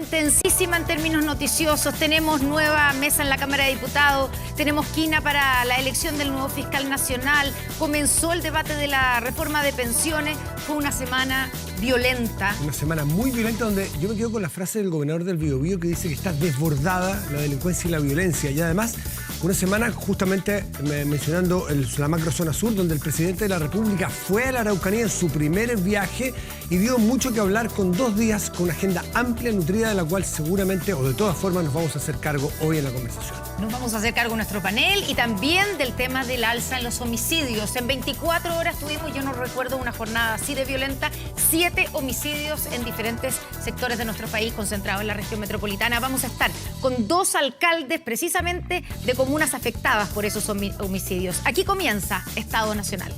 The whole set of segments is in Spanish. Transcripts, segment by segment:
intensísima en términos noticiosos. Tenemos nueva mesa en la Cámara de Diputados, tenemos quina para la elección del nuevo fiscal nacional, comenzó el debate de la reforma de pensiones, fue una semana violenta. Una semana muy violenta donde yo me quedo con la frase del gobernador del Biobío que dice que está desbordada la delincuencia y la violencia. Y además, una semana justamente mencionando la macrozona sur, donde el presidente de la República fue a la Araucanía en su primer viaje y dio mucho que hablar con 2 días, con una agenda amplia, nutrida, de la cual seguramente, o de todas formas, nos vamos a hacer cargo hoy en la conversación. Nos vamos a hacer cargo de nuestro panel y también del tema del alza en los homicidios. En 24 horas tuvimos, yo no recuerdo una jornada así de violenta, 7 homicidios en diferentes sectores de nuestro país, concentrados en la región metropolitana. Vamos a estar con 2 alcaldes precisamente de comunas afectadas por esos homicidios. Aquí comienza Estado Nacional.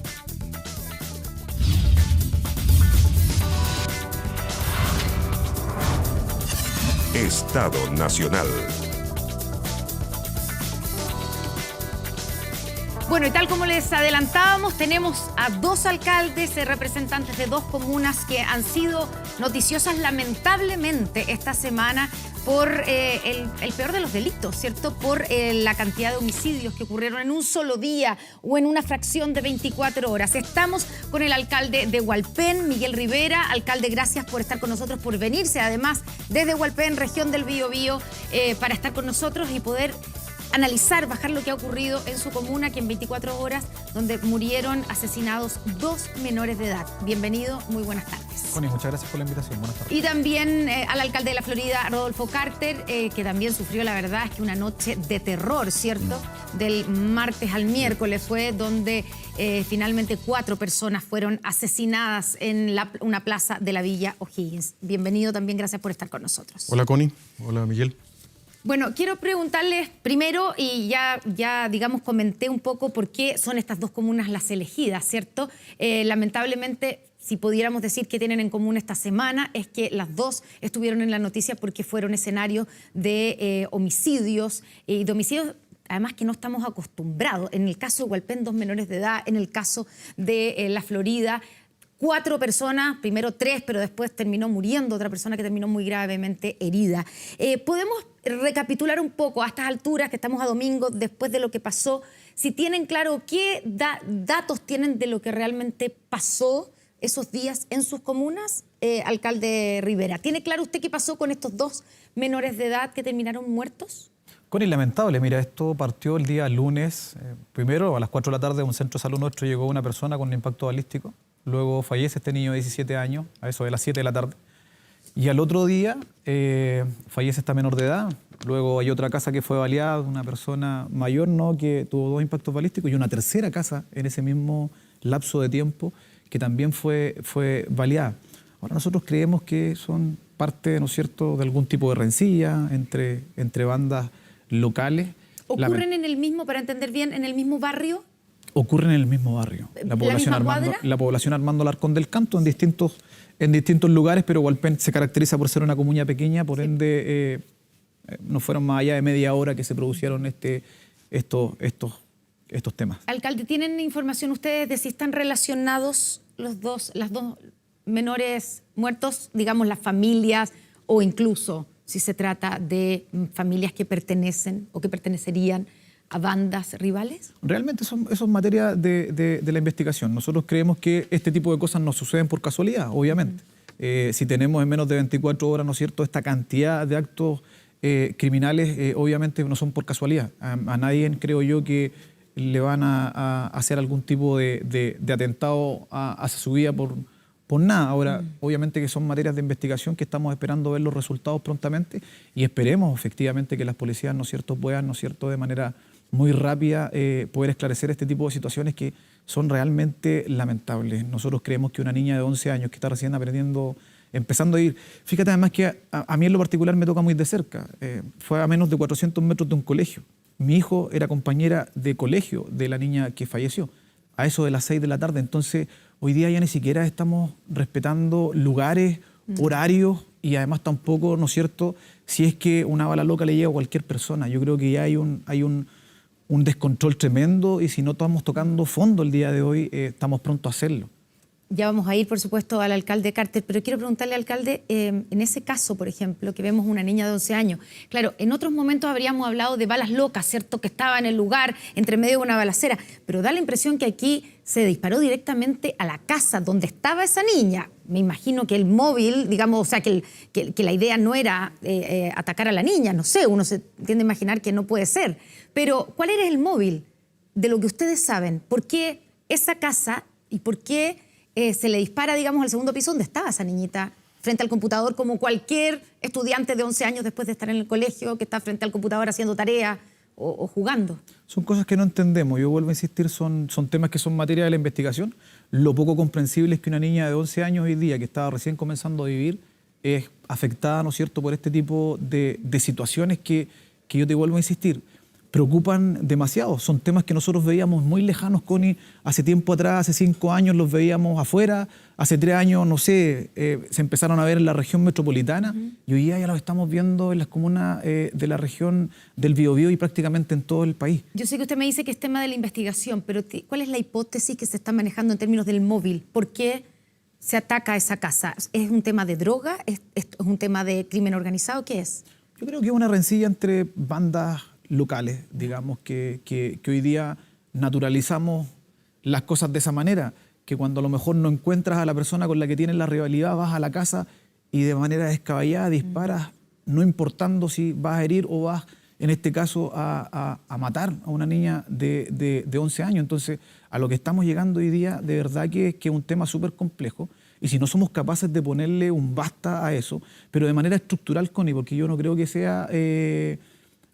Estado Nacional. Bueno, y tal como les adelantábamos, tenemos a 2 alcaldes, representantes de 2 comunas que han sido noticiosas lamentablemente esta semana por el peor de los delitos, ¿cierto? Por la cantidad de homicidios que ocurrieron en un solo día o en una fracción de 24 horas. Estamos con el alcalde de Hualpén, Miguel Rivera. Alcalde, gracias por estar con nosotros, por venirse además desde Hualpén, región del Biobío, para estar con nosotros y poder analizar, bajar lo que ha ocurrido en su comuna, que en 24 horas, donde murieron asesinados 2 menores de edad. Bienvenido, muy buenas tardes. Connie, muchas gracias por la invitación. Buenas tardes. Y también al alcalde de la Florida, Rodolfo Carter, que también sufrió, la verdad, es que una noche de terror, ¿cierto? Del martes al miércoles fue donde finalmente 4 personas fueron asesinadas en una plaza de la Villa O'Higgins. Bienvenido también, gracias por estar con nosotros. Hola, Connie. Hola, Miguel. Bueno, quiero preguntarles primero, y ya digamos comenté un poco por qué son estas 2 comunas las elegidas, ¿cierto? Lamentablemente, si pudiéramos decir que tienen en común esta semana, es que las 2 estuvieron en la noticia porque fueron escenarios de homicidios y de homicidios además que no estamos acostumbrados. En el caso de Hualpén, 2 menores de edad, en el caso de la Florida, 4 personas, primero 3, pero después terminó muriendo otra persona que terminó muy gravemente herida. ¿Podemos recapitular un poco a estas alturas, que estamos a domingo, después de lo que pasó? Si tienen claro qué datos tienen de lo que realmente pasó esos días en sus comunas, alcalde Rivera. ¿Tiene claro usted qué pasó con estos 2 menores de edad que terminaron muertos? Connie, lamentable. Mira, esto partió el día lunes. Primero, a las 4 de la tarde, a un centro de salud nuestro llegó una persona con un impacto balístico. Luego fallece este niño de 17 años, a eso de las 7 de la tarde. Y al otro día fallece esta menor de edad. Luego hay otra casa que fue baleada, una persona mayor, ¿no?, que tuvo 2 impactos balísticos, y una tercera casa en ese mismo lapso de tiempo que también fue baleada. Ahora nosotros creemos que son parte, ¿no es cierto?, de algún tipo de rencilla entre bandas locales. ¿Ocurren en el mismo, para entender bien, en el mismo barrio? Ocurren en el mismo barrio. La población Armando Alarcón del Canto, en distintos lugares, pero Hualpén se caracteriza por ser una comuna pequeña, por ende no fueron más allá de media hora que se produjeron estos temas. Alcalde, ¿tienen información ustedes de si están relacionados las dos menores muertos, digamos, las familias, o incluso si se trata de familias que pertenecen o que pertenecerían a bandas rivales? Realmente eso es materia de la investigación. Nosotros creemos que este tipo de cosas no suceden por casualidad, obviamente. Si tenemos en menos de 24 horas, ¿no es cierto?, esta cantidad de actos criminales, obviamente no son por casualidad. A nadie, creo yo, que le van a hacer algún tipo de atentado hacia su vida por nada. Ahora, obviamente que son materias de investigación que estamos esperando ver los resultados prontamente, y esperemos efectivamente que las policías, ¿no es cierto?, puedan, ¿no es cierto?, de manera muy rápida poder esclarecer este tipo de situaciones que son realmente lamentables. Nosotros creemos que una niña de 11 años que está recién empezando a ir, fíjate además que a mí en lo particular me toca muy de cerca, fue a menos de 400 metros de un colegio. Mi hijo era compañera de colegio de la niña que falleció, a eso de las 6 de la tarde. Entonces, hoy día ya ni siquiera estamos respetando lugares, horarios, y además tampoco, ¿no es cierto?, si es que una bala loca le llega a cualquier persona. Yo creo que ya hay un descontrol tremendo, y si no estamos tocando fondo el día de hoy, estamos pronto a hacerlo. Ya vamos a ir, por supuesto, al alcalde Carter, pero quiero preguntarle, alcalde, en ese caso, por ejemplo, que vemos una niña de 11 años, claro, en otros momentos habríamos hablado de balas locas, ¿cierto?, que estaba en el lugar, entre medio de una balacera, pero da la impresión que aquí se disparó directamente a la casa donde estaba esa niña. Me imagino que el móvil, digamos, o sea, que la idea no era atacar a la niña, no sé, uno se tiende a imaginar que no puede ser, pero ¿cuál era el móvil de lo que ustedes saben? ¿Por qué esa casa y por qué se le dispara, digamos, al segundo piso donde estaba esa niñita, frente al computador, como cualquier estudiante de 11 años después de estar en el colegio, que está frente al computador haciendo tarea o jugando? Son cosas que no entendemos. Yo vuelvo a insistir, son temas que son materia de la investigación. Lo poco comprensible es que una niña de 11 años hoy día, que estaba recién comenzando a vivir, es afectada, ¿no es cierto?, por este tipo de situaciones que yo te vuelvo a insistir, preocupan demasiado. Son temas que nosotros veíamos muy lejanos, Connie, hace tiempo atrás, hace 5 años los veíamos afuera, hace 3 años, no sé, se empezaron a ver en la región metropolitana y hoy día ya los estamos viendo en las comunas de la región del Biobío y prácticamente en todo el país. Yo sé que usted me dice que es tema de la investigación, pero ¿cuál es la hipótesis que se está manejando en términos del móvil? ¿Por qué se ataca a esa casa? ¿Es un tema de droga? ¿Es un tema de crimen organizado? ¿Qué es? Yo creo que es una rencilla entre bandas locales, digamos, que hoy día naturalizamos las cosas de esa manera, que cuando a lo mejor no encuentras a la persona con la que tienes la rivalidad, vas a la casa y de manera descabellada disparas, no importando si vas a herir o vas, en este caso, a matar a una niña de 11 años. Entonces, a lo que estamos llegando hoy día, de verdad que es un tema súper complejo. Y si no somos capaces de ponerle un basta a eso, pero de manera estructural, Connie, porque yo no creo que sea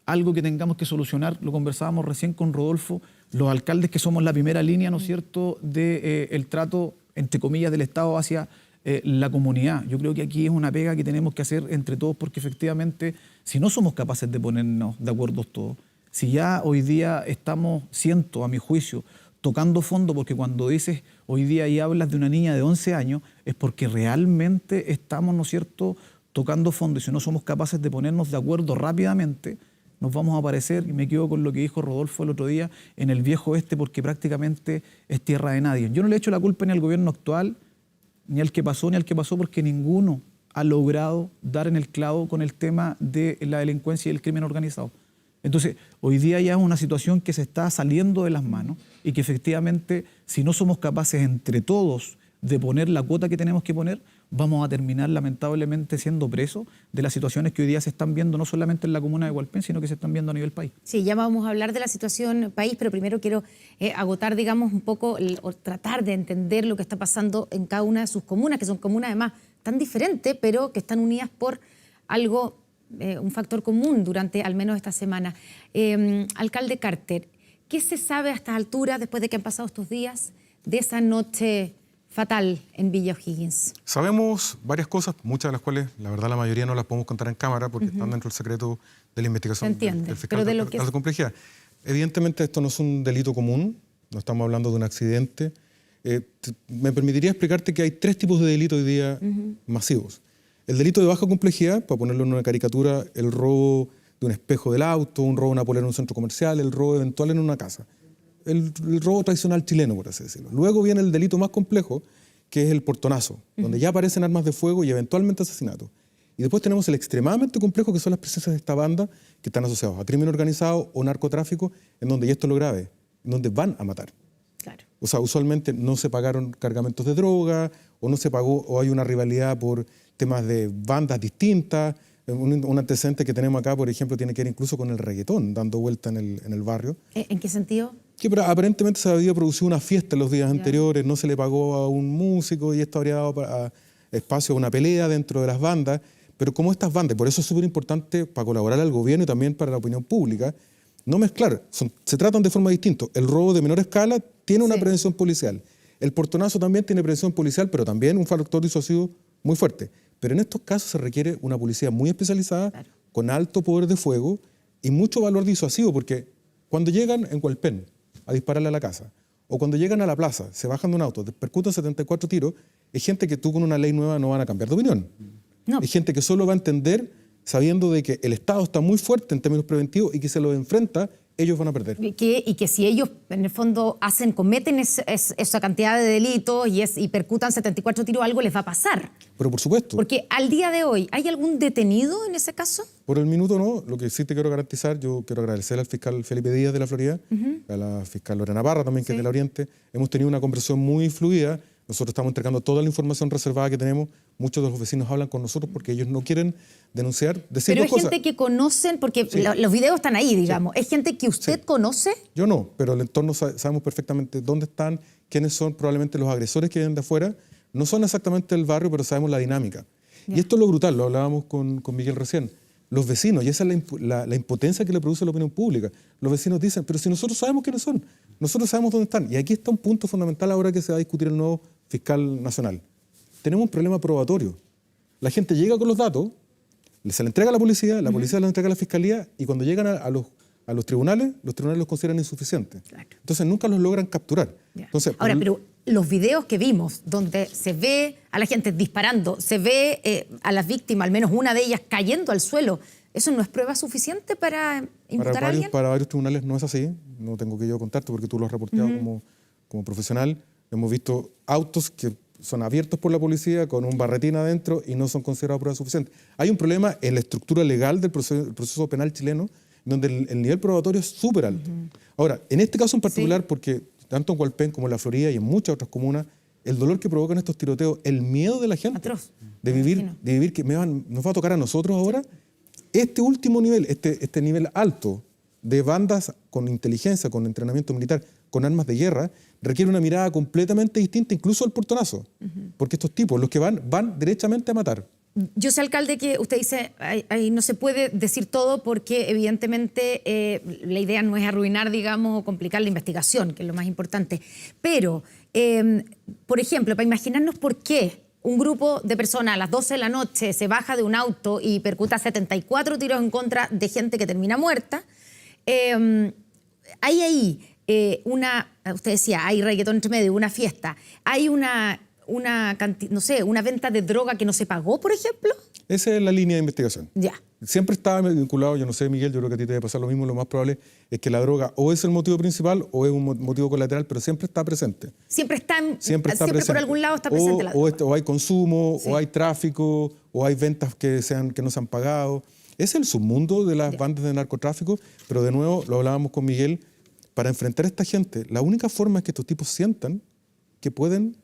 algo que tengamos que solucionar, lo conversábamos recién con Rodolfo, los alcaldes que somos la primera línea, ¿no es cierto?, del trato, entre comillas, del Estado hacia la comunidad. Yo creo que aquí es una pega que tenemos que hacer entre todos, porque efectivamente, si no somos capaces de ponernos de acuerdo todos, si ya hoy día estamos, siento, a mi juicio, tocando fondo, porque cuando dices hoy día y hablas de una niña de 11 años, es porque realmente estamos, ¿no es cierto?, tocando fondo, y si no somos capaces de ponernos de acuerdo rápidamente, nos vamos a aparecer, y me quedo con lo que dijo Rodolfo el otro día, en el viejo oeste, porque prácticamente es tierra de nadie. Yo no le echo la culpa ni al gobierno actual, ni al que pasó, porque ninguno ha logrado dar en el clavo con el tema de la delincuencia y el crimen organizado. Entonces, hoy día ya es una situación que se está saliendo de las manos y que efectivamente, si no somos capaces entre todos de poner la cuota que tenemos que poner, vamos a terminar lamentablemente siendo presos de las situaciones que hoy día se están viendo no solamente en la comuna de Hualpén, sino que se están viendo a nivel país. Sí, ya vamos a hablar de la situación país, pero primero quiero agotar, digamos, un poco o tratar de entender lo que está pasando en cada una de sus comunas, que son comunas además tan diferentes, pero que están unidas por algo, un factor común durante al menos esta semana. Alcalde Carter, ¿qué se sabe a estas alturas, después de que han pasado estos días, de esa noche fatal en Villa O'Higgins? Sabemos varias cosas, muchas de las cuales, la verdad, la mayoría no las podemos contar en cámara porque están dentro del secreto de la investigación del fiscal de alta complejidad. Evidentemente, esto no es un delito común, no estamos hablando de un accidente. Me permitiría explicarte que hay 3 tipos de delitos hoy día masivos. El delito de baja complejidad, para ponerlo en una caricatura, el robo de un espejo del auto, un robo de una polera en un centro comercial, el robo eventual en una casa. El robo tradicional chileno, por así decirlo. Luego viene el delito más complejo, que es el portonazo, donde ya aparecen armas de fuego y eventualmente asesinatos. Y después tenemos el extremadamente complejo, que son las presencias de esta banda, que están asociados a crimen organizado o narcotráfico, en donde, y esto es lo grave, en donde van a matar. Claro. O sea, usualmente no se pagaron cargamentos de droga, o no se pagó, o hay una rivalidad por temas de bandas distintas. Un antecedente que tenemos acá, por ejemplo, tiene que ver incluso con el reggaetón, dando vuelta en el barrio. ¿En qué sentido? Que aparentemente se había producido una fiesta en los días anteriores, no se le pagó a un músico y esto habría dado espacio a una pelea dentro de las bandas. Pero como estas bandas, por eso es súper importante para colaborar al gobierno y también para la opinión pública, no mezclar, se tratan de forma distinta. El robo de menor escala tiene una prevención policial. El portonazo también tiene prevención policial, pero también un factor disuasivo muy fuerte. Pero en estos casos se requiere una policía muy especializada, con alto poder de fuego y mucho valor disuasivo, porque cuando llegan en Hualpén a dispararle a la casa, o cuando llegan a la plaza, se bajan de un auto, percutan 74 tiros, es gente que tú con una ley nueva no van a cambiar de opinión. No. Es gente que solo va a entender sabiendo de que el Estado está muy fuerte en términos preventivos y que se lo enfrenta ellos van a perder. Y que si ellos, en el fondo, cometen esa cantidad de delitos y percutan 74 tiros, algo les va a pasar. Pero por supuesto. Porque al día de hoy, ¿hay algún detenido en ese caso? Por el minuto no. Lo que sí te quiero garantizar, yo quiero agradecer al fiscal Felipe Díaz de la Florida, a la fiscal Lorena Parra también, que es del Oriente. Hemos tenido una conversación muy fluida. Nosotros estamos entregando toda la información reservada que tenemos. Muchos de los vecinos hablan con nosotros porque ellos no quieren denunciar, decir pero dos cosas. Pero es gente que conocen, porque los videos están ahí, digamos. ¿Es gente que usted conoce? Yo no, pero el entorno sabemos perfectamente dónde están, quiénes son probablemente los agresores que vienen de afuera. No son exactamente del barrio, pero sabemos la dinámica. Y esto es lo brutal, lo hablábamos con Miguel recién. Los vecinos, y esa es la impotencia que le produce la opinión pública. Los vecinos dicen, pero si nosotros sabemos quiénes son, nosotros sabemos dónde están. Y aquí está un punto fundamental ahora que se va a discutir el nuevo fiscal nacional. Tenemos un problema probatorio. La gente llega con los datos, se le entrega a la policía los entrega a la fiscalía, y cuando llegan a los tribunales los consideran insuficientes. Claro. Entonces nunca los logran capturar. Entonces, ahora, pero los videos que vimos, donde se ve a la gente disparando, se ve a las víctimas, al menos una de ellas, cayendo al suelo, ¿eso no es prueba suficiente para imputar a alguien? Para varios tribunales no es así. No tengo que yo contarte porque tú lo has reporteado como profesional. Hemos visto autos que son abiertos por la policía con un barretín adentro y no son considerados pruebas suficientes. Hay un problema en la estructura legal del proceso penal chileno, donde el nivel probatorio es súper alto. Ahora, en este caso en particular, porque tanto en Hualpén como en la Florida y en muchas otras comunas, el dolor que provocan estos tiroteos, el miedo de la gente atroz, de vivir que nos va a tocar a nosotros ahora, este último nivel, este nivel alto de bandas con inteligencia, con entrenamiento militar, con armas de guerra, requiere una mirada completamente distinta, incluso al portonazo. Porque estos tipos, los que van derechamente a matar. Yo sé, alcalde, que usted dice, ahí no se puede decir todo porque evidentemente la idea no es arruinar, digamos, o complicar la investigación, que es lo más importante. Pero, por ejemplo, para imaginarnos por qué un grupo de personas a las 12 de la noche se baja de un auto y percuta 74 tiros en contra de gente que termina muerta, hay ahí usted decía, hay reggaetón entre medio, una fiesta, hay una venta de droga que no se pagó, por ejemplo. Esa es la línea de investigación. Ya. Siempre está vinculado, yo no sé, Miguel, yo creo que a ti te debe pasar lo mismo, lo más probable es que la droga o es el motivo principal o es un motivo colateral, pero siempre está presente. Siempre presente. Por algún lado está presente la droga. O hay consumo, o hay tráfico, o hay ventas que no se han pagado. Es el submundo de las bandas de narcotráfico, pero de nuevo, lo hablábamos con Miguel, para enfrentar a esta gente, la única forma es que estos tipos sientan que pueden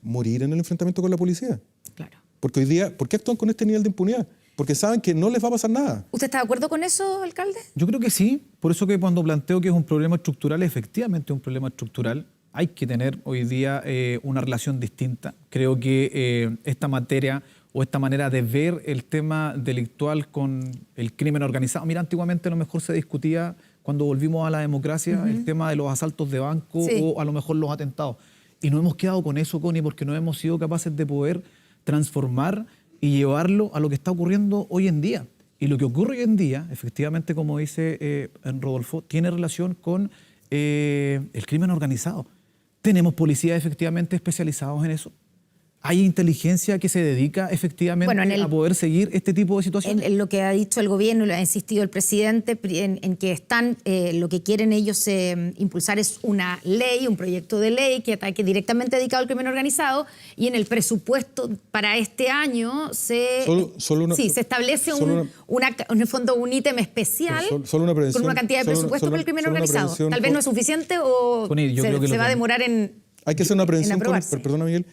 morir en el enfrentamiento con la policía. Claro. Porque hoy día, ¿por qué actúan con este nivel de impunidad? Porque saben que no les va a pasar nada. ¿Usted está de acuerdo con eso, alcalde? Yo creo que sí. Por eso que cuando planteo que es un problema estructural, efectivamente es un problema estructural. Hay que tener hoy día una relación distinta. Creo que esta materia o esta manera de ver el tema delictual con el crimen organizado. Mira, antiguamente a lo mejor se discutía, cuando volvimos a la democracia, el tema de los asaltos de banco o a lo mejor los atentados. Y no hemos quedado con eso, Connie, porque no hemos sido capaces de poder transformar y llevarlo a lo que está ocurriendo hoy en día. Y lo que ocurre hoy en día, efectivamente, como dice Rodolfo, tiene relación con el crimen organizado. Tenemos policías efectivamente especializados en eso. ¿Hay inteligencia que se dedica efectivamente a poder seguir este tipo de situaciones? En lo que ha dicho el gobierno, lo ha insistido el presidente, en que lo que quieren ellos impulsar es una ley, un proyecto de ley que ataque directamente dedicado al crimen organizado, y en el presupuesto para este año se establece en el fondo un ítem especial con una cantidad de presupuesto para el crimen organizado. Tal vez no es suficiente o se va a demorar en Hay que hacer una prevención, perdona Miguel.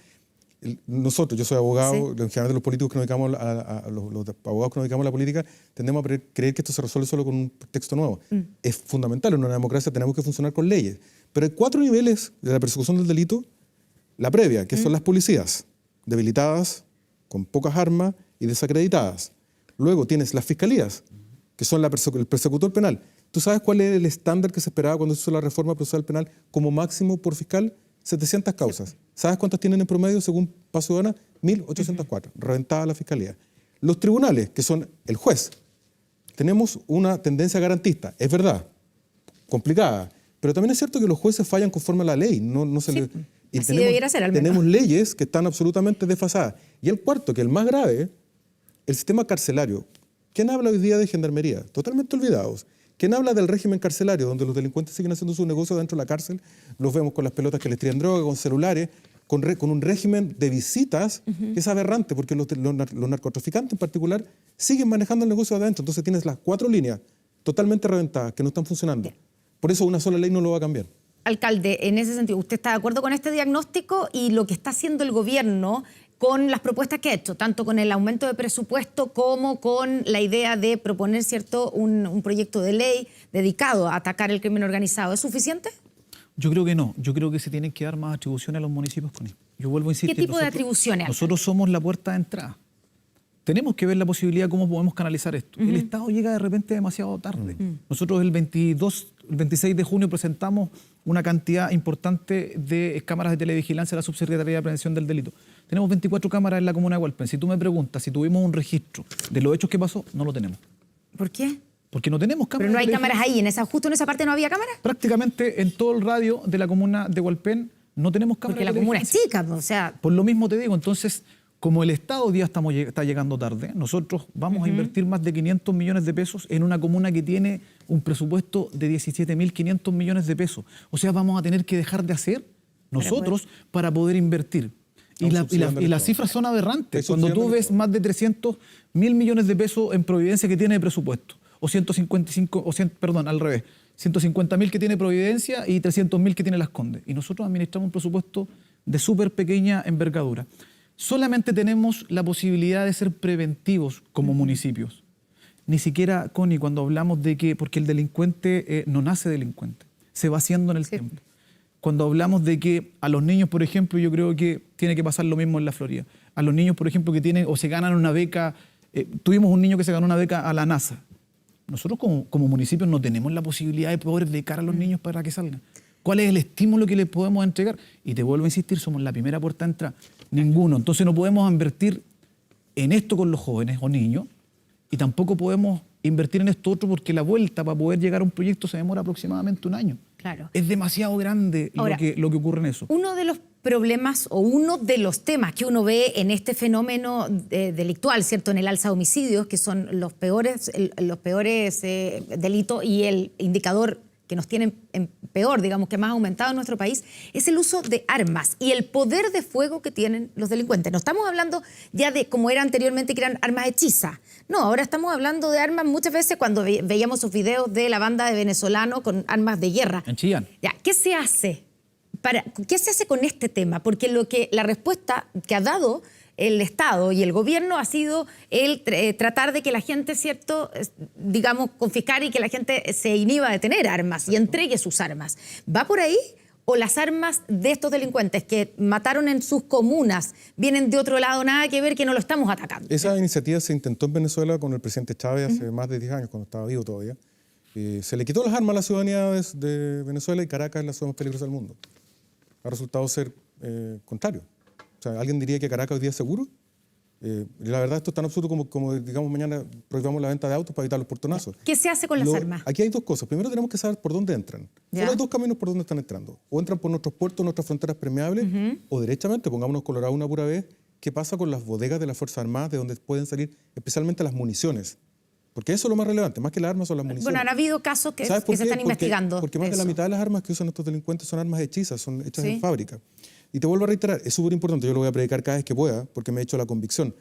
Nosotros, yo soy abogado, generalmente los políticos que nos dedicamos los abogados que nos dedicamos a la política, tendemos a creer que esto se resuelve solo con un texto nuevo. Es fundamental, en una democracia tenemos que funcionar con leyes. Pero hay 4 niveles de la persecución del delito. La previa, que son las policías, debilitadas, con pocas armas y desacreditadas. Luego tienes las fiscalías, que son el persecutor penal. ¿Tú sabes cuál es el estándar que se esperaba cuando se hizo la reforma procesal penal como máximo por fiscal? 700 causas. ¿Sabes cuántas tienen en promedio según Paz Ciudadana? 1.804. Reventada la fiscalía. Los tribunales, que son el juez, tenemos una tendencia garantista. Es verdad, complicada. Pero también es cierto que los jueces fallan conforme a la ley. Y así debiera ser, al menos. Tenemos leyes que están absolutamente desfasadas. Y el cuarto, que es el más grave, el sistema carcelario. ¿Quién habla hoy día de gendarmería? Totalmente olvidados. ¿Quién habla del régimen carcelario, donde los delincuentes siguen haciendo su negocio dentro de la cárcel? Los vemos con las pelotas que les tiran droga, con celulares, con un régimen de visitas que es aberrante, porque los narcotraficantes en particular siguen manejando el negocio adentro. Entonces tienes las 4 líneas totalmente reventadas, que no están funcionando. Bien. Por eso una sola ley no lo va a cambiar. Alcalde, en ese sentido, ¿usted está de acuerdo con este diagnóstico y lo que está haciendo el gobierno con las propuestas que ha hecho, tanto con el aumento de presupuesto como con la idea de proponer, ¿cierto?, un proyecto de ley dedicado a atacar el crimen organizado? ¿Es suficiente? Yo creo que no. Yo creo que se tienen que dar más atribuciones a los municipios con esto. Yo vuelvo a insistir. ¿Qué tipo de atribuciones? Nosotros somos la puerta de entrada. Tenemos que ver la posibilidad de cómo podemos canalizar esto. El Estado llega de repente demasiado tarde. Nosotros el 26 de junio presentamos una cantidad importante de cámaras de televigilancia a la Subsecretaría de Prevención del Delito. Tenemos 24 cámaras en la comuna de Hualpén. Si tú me preguntas si tuvimos un registro de los hechos que pasó, no lo tenemos. ¿Por qué? Porque no tenemos cámaras. Pero no hay cámaras ahí, justo en esa parte no había cámaras. Prácticamente en todo el radio de la comuna de Hualpén no tenemos cámaras. Porque la comuna es chica, o sea. Por lo mismo te digo, entonces, como el Estado hoy día está llegando tarde, nosotros vamos a invertir más de 500 millones de pesos en una comuna que tiene un presupuesto de 17.500 millones de pesos. O sea, vamos a tener que dejar de hacer nosotros para poder invertir. Y las cifras son aberrantes. Cuando tú ves más de 300.000 millones de pesos en Providencia que tiene de presupuesto, o 150.000 que tiene Providencia y 300.000 que tiene Las Condes. Y nosotros administramos un presupuesto de súper pequeña envergadura. Solamente tenemos la posibilidad de ser preventivos como municipios. Ni siquiera, Connie, cuando hablamos de que, porque el delincuente no nace delincuente, se va haciendo en el tiempo. Cuando hablamos de que a los niños, por ejemplo, yo creo que tiene que pasar lo mismo en la Florida. A los niños, por ejemplo, que tienen o se ganan una beca, tuvimos un niño que se ganó una beca a la NASA. Nosotros como municipios no tenemos la posibilidad de poder becar a los niños para que salgan. ¿Cuál es el estímulo que les podemos entregar? Y te vuelvo a insistir, somos la primera puerta de entrada. Ninguno. Entonces no podemos invertir en esto con los jóvenes o niños y tampoco podemos invertir en esto otro porque la vuelta para poder llegar a un proyecto se demora aproximadamente un año. Claro. Es demasiado grande. Ahora, lo que ocurre en eso. Uno de los problemas o uno de los temas que uno ve en este fenómeno delictual, ¿cierto?, en el alza de homicidios, que son los peores delitos y el indicador que nos tienen en peor, digamos, que más ha aumentado en nuestro país, es el uso de armas y el poder de fuego que tienen los delincuentes. No estamos hablando ya de, como era anteriormente, que eran armas hechizas. No, ahora estamos hablando de armas muchas veces cuando veíamos esos videos de la banda de venezolanos con armas de guerra. En Chillán. Ya, ¿qué se hace? ¿Qué se hace con este tema? Porque la respuesta que ha dado el Estado y el gobierno ha sido el tratar de que la gente, ¿cierto?, digamos, confiscar y que la gente se inhiba de tener armas y entregue sus armas. ¿Va por ahí? ¿O las armas de estos delincuentes que mataron en sus comunas vienen de otro lado, nada que ver, que no lo estamos atacando? Esa iniciativa se intentó en Venezuela con el presidente Chávez hace más de 10 años, cuando estaba vivo todavía. Se le quitó las armas a la ciudadanía de Venezuela y Caracas es la ciudad más peligrosa del mundo. Ha resultado ser contrario. O sea, ¿alguien diría que Caracas hoy día es seguro? La verdad, esto es tan absurdo como digamos, mañana prohibamos la venta de autos para evitar los portonazos. ¿Qué se hace con las armas? Aquí hay dos cosas. Primero tenemos que saber por dónde entran. Solo hay dos caminos por donde están entrando. O entran por nuestros puertos, nuestras fronteras permeables, o derechamente, pongámonos Colorado una pura vez, ¿qué pasa con las bodegas de las Fuerzas Armadas de donde pueden salir especialmente las municiones? Porque eso es lo más relevante, más que las armas son las municiones. Bueno, han habido casos que se están investigando. Porque más de la mitad de las armas que usan estos delincuentes son armas hechizas, son hechas en fábrica. Y te vuelvo a reiterar, es súper importante, yo lo voy a predicar cada vez que pueda, porque me he hecho la convicción.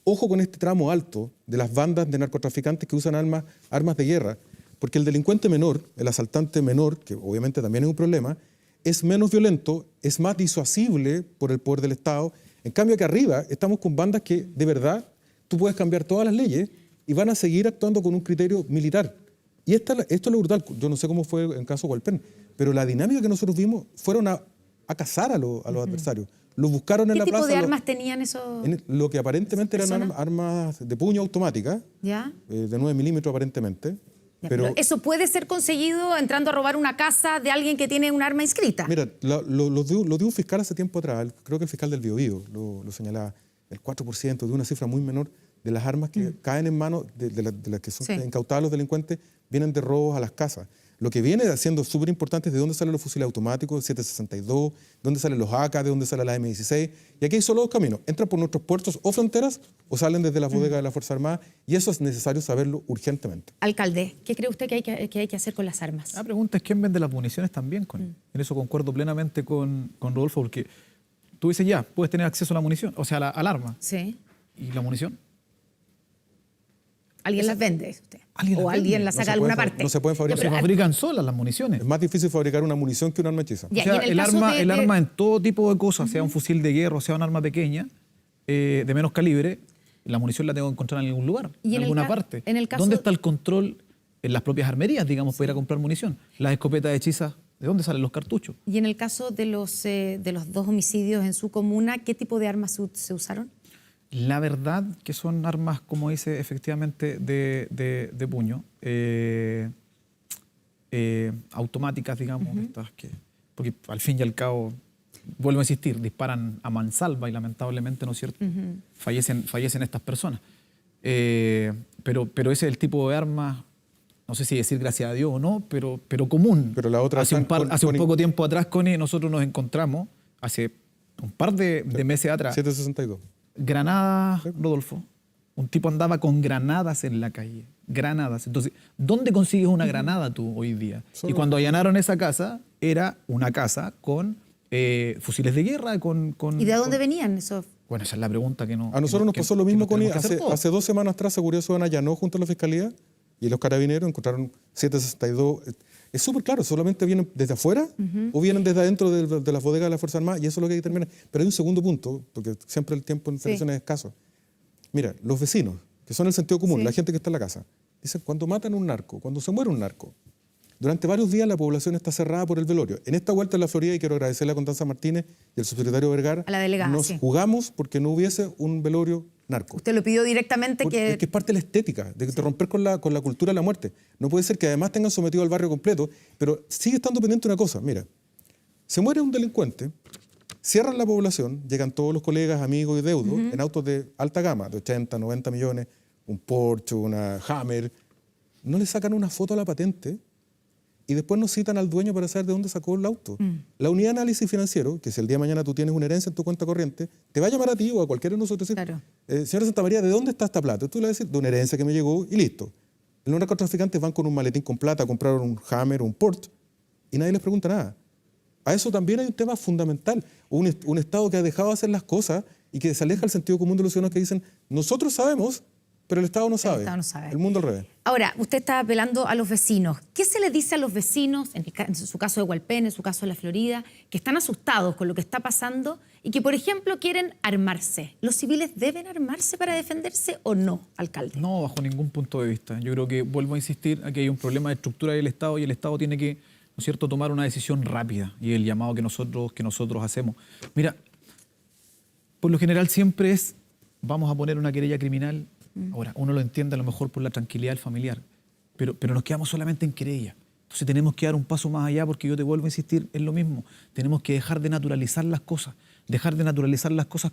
Ojo con este tramo alto de las bandas de narcotraficantes que usan armas de guerra, porque el delincuente menor, el asaltante menor, que obviamente también es un problema, es menos violento, es más disuasible por el poder del Estado. En cambio, aquí arriba estamos con bandas que, de verdad, tú puedes cambiar todas las leyes y van a seguir actuando con un criterio militar. Y esto es lo brutal. Yo no sé cómo fue en el caso de Hualpén, pero la dinámica que nosotros vimos fueron a cazar a los adversarios. Los buscaron en la plaza. ¿Qué tipo de armas tenían esos? Lo que aparentemente eran armas de puño automáticas, de 9 milímetros aparentemente. Pero ¿eso puede ser conseguido entrando a robar una casa de alguien que tiene un arma inscrita? Mira, lo dio un fiscal hace tiempo atrás, creo que el fiscal del Biobío lo señalaba, el 4%, de una cifra muy menor, de las armas que caen en manos de las que son incautadas los delincuentes vienen de robos a las casas. Lo que viene siendo súper importante es de dónde salen los fusiles automáticos, 7.62, de dónde salen los AK, de dónde sale la M16. Y aquí hay solo dos caminos. Entran por nuestros puertos o fronteras o salen desde las bodegas de la Fuerza Armada. Y eso es necesario saberlo urgentemente. Alcalde, ¿qué cree usted que hay que hacer con las armas? La pregunta es quién vende las municiones también. En eso concuerdo plenamente con Rodolfo, porque tú dices ya, puedes tener acceso a la munición, o sea, al arma. Sí. ¿Y la munición? ¿Alguien las vende, dice usted? ¿Alguien las alguien vende? las saca de alguna parte. No se pueden fabricar. Se fabrican solas las municiones. Es más difícil fabricar una munición que un arma hechiza. Ya, O sea, y en el arma en todo tipo de cosas, sea un fusil de guerra, sea un arma pequeña, de menos calibre, la munición la tengo que encontrar en algún lugar, ¿Y en alguna parte. en el caso... ¿Dónde está el control en las propias armerías, digamos, para ir a comprar munición? Las escopetas hechizas, ¿de dónde salen los cartuchos? Y en el caso de los 2 homicidios en su comuna, ¿qué tipo de armas se usaron? La verdad que son armas, como dice, efectivamente, de puño, automáticas, digamos, estas que, porque al fin y al cabo, vuelvo a insistir, disparan a mansalva y lamentablemente, ¿no es cierto?, fallecen estas personas. Pero ese es el tipo de arma, no sé si decir gracias a Dios o no, pero común. Pero la otra hace un poco tiempo atrás, Connie, nosotros nos encontramos, hace un par de meses atrás, 7.62. granadas, Rodolfo. Un tipo andaba con granadas en la calle. Granadas. Entonces, ¿dónde consigues una granada tú hoy día? Y cuando allanaron esa casa, era una casa con fusiles de guerra, ¿Y de dónde venían esos? Bueno, esa es la pregunta que no... A nosotros nos pasó lo mismo con hace 2 semanas atrás, Seguridad Ciudadana allanó junto a la Fiscalía y los carabineros encontraron 7.62. Es súper claro, solamente vienen desde afuera o vienen desde adentro de las bodegas de la Fuerza Armada y eso es lo que hay que determinar. Pero hay un segundo punto, porque siempre el tiempo en selecciones es escaso. Mira, los vecinos, que son el sentido común, la gente que está en la casa, dicen cuando matan a un narco, cuando se muere un narco, durante varios días la población está cerrada por el velorio. En esta vuelta en la Florida, y quiero agradecerle a Constanza Martínez y al subsecretario Vergara, a la delegada, nos jugamos porque no hubiese un velorio narco. Usted lo pidió directamente Es que es parte de la estética, de romper con la cultura de la muerte. No puede ser que además tengan sometido al barrio completo, pero sigue estando pendiente una cosa. Mira, se muere un delincuente, cierran la población, llegan todos los colegas, amigos y deudos en autos de alta gama, de 80, 90 millones, un Porsche, una Hammer. No le sacan una foto a la patente y después nos citan al dueño para saber de dónde sacó el auto. La unidad de análisis financiero, que si el día de mañana tú tienes una herencia en tu cuenta corriente, te va a llamar a ti o a cualquiera de nosotros y decir, claro. Señora Santa María, ¿de dónde está esta plata? Tú le vas a decir, de una herencia que me llegó y listo. Los narcotraficantes van con un maletín con plata a comprar un Hammer o un Porsche y nadie les pregunta nada. A eso también hay un tema fundamental. Un Estado que ha dejado de hacer las cosas y que se aleja del sentido común de los ciudadanos que dicen, nosotros sabemos, pero el Estado no sabe. El Estado no sabe. El mundo al revés. Ahora, usted está apelando a los vecinos. ¿Qué se les dice a los vecinos, en su caso de Hualpén, en su caso de la Florida, que están asustados con lo que está pasando y que, por ejemplo, quieren armarse? ¿Los civiles deben armarse para defenderse o no, alcalde? No, bajo ningún punto de vista. Yo creo que, vuelvo a insistir, aquí hay un problema de estructura del Estado y el Estado tiene que, ¿no es cierto?, tomar una decisión rápida y el llamado que nosotros hacemos. Mira, por lo general siempre es, vamos a poner una querella criminal. Ahora, uno lo entiende a lo mejor por la tranquilidad del familiar, pero nos quedamos solamente en querella. Entonces tenemos que dar un paso más allá porque yo te vuelvo a insistir en lo mismo. Tenemos que dejar de naturalizar las cosas,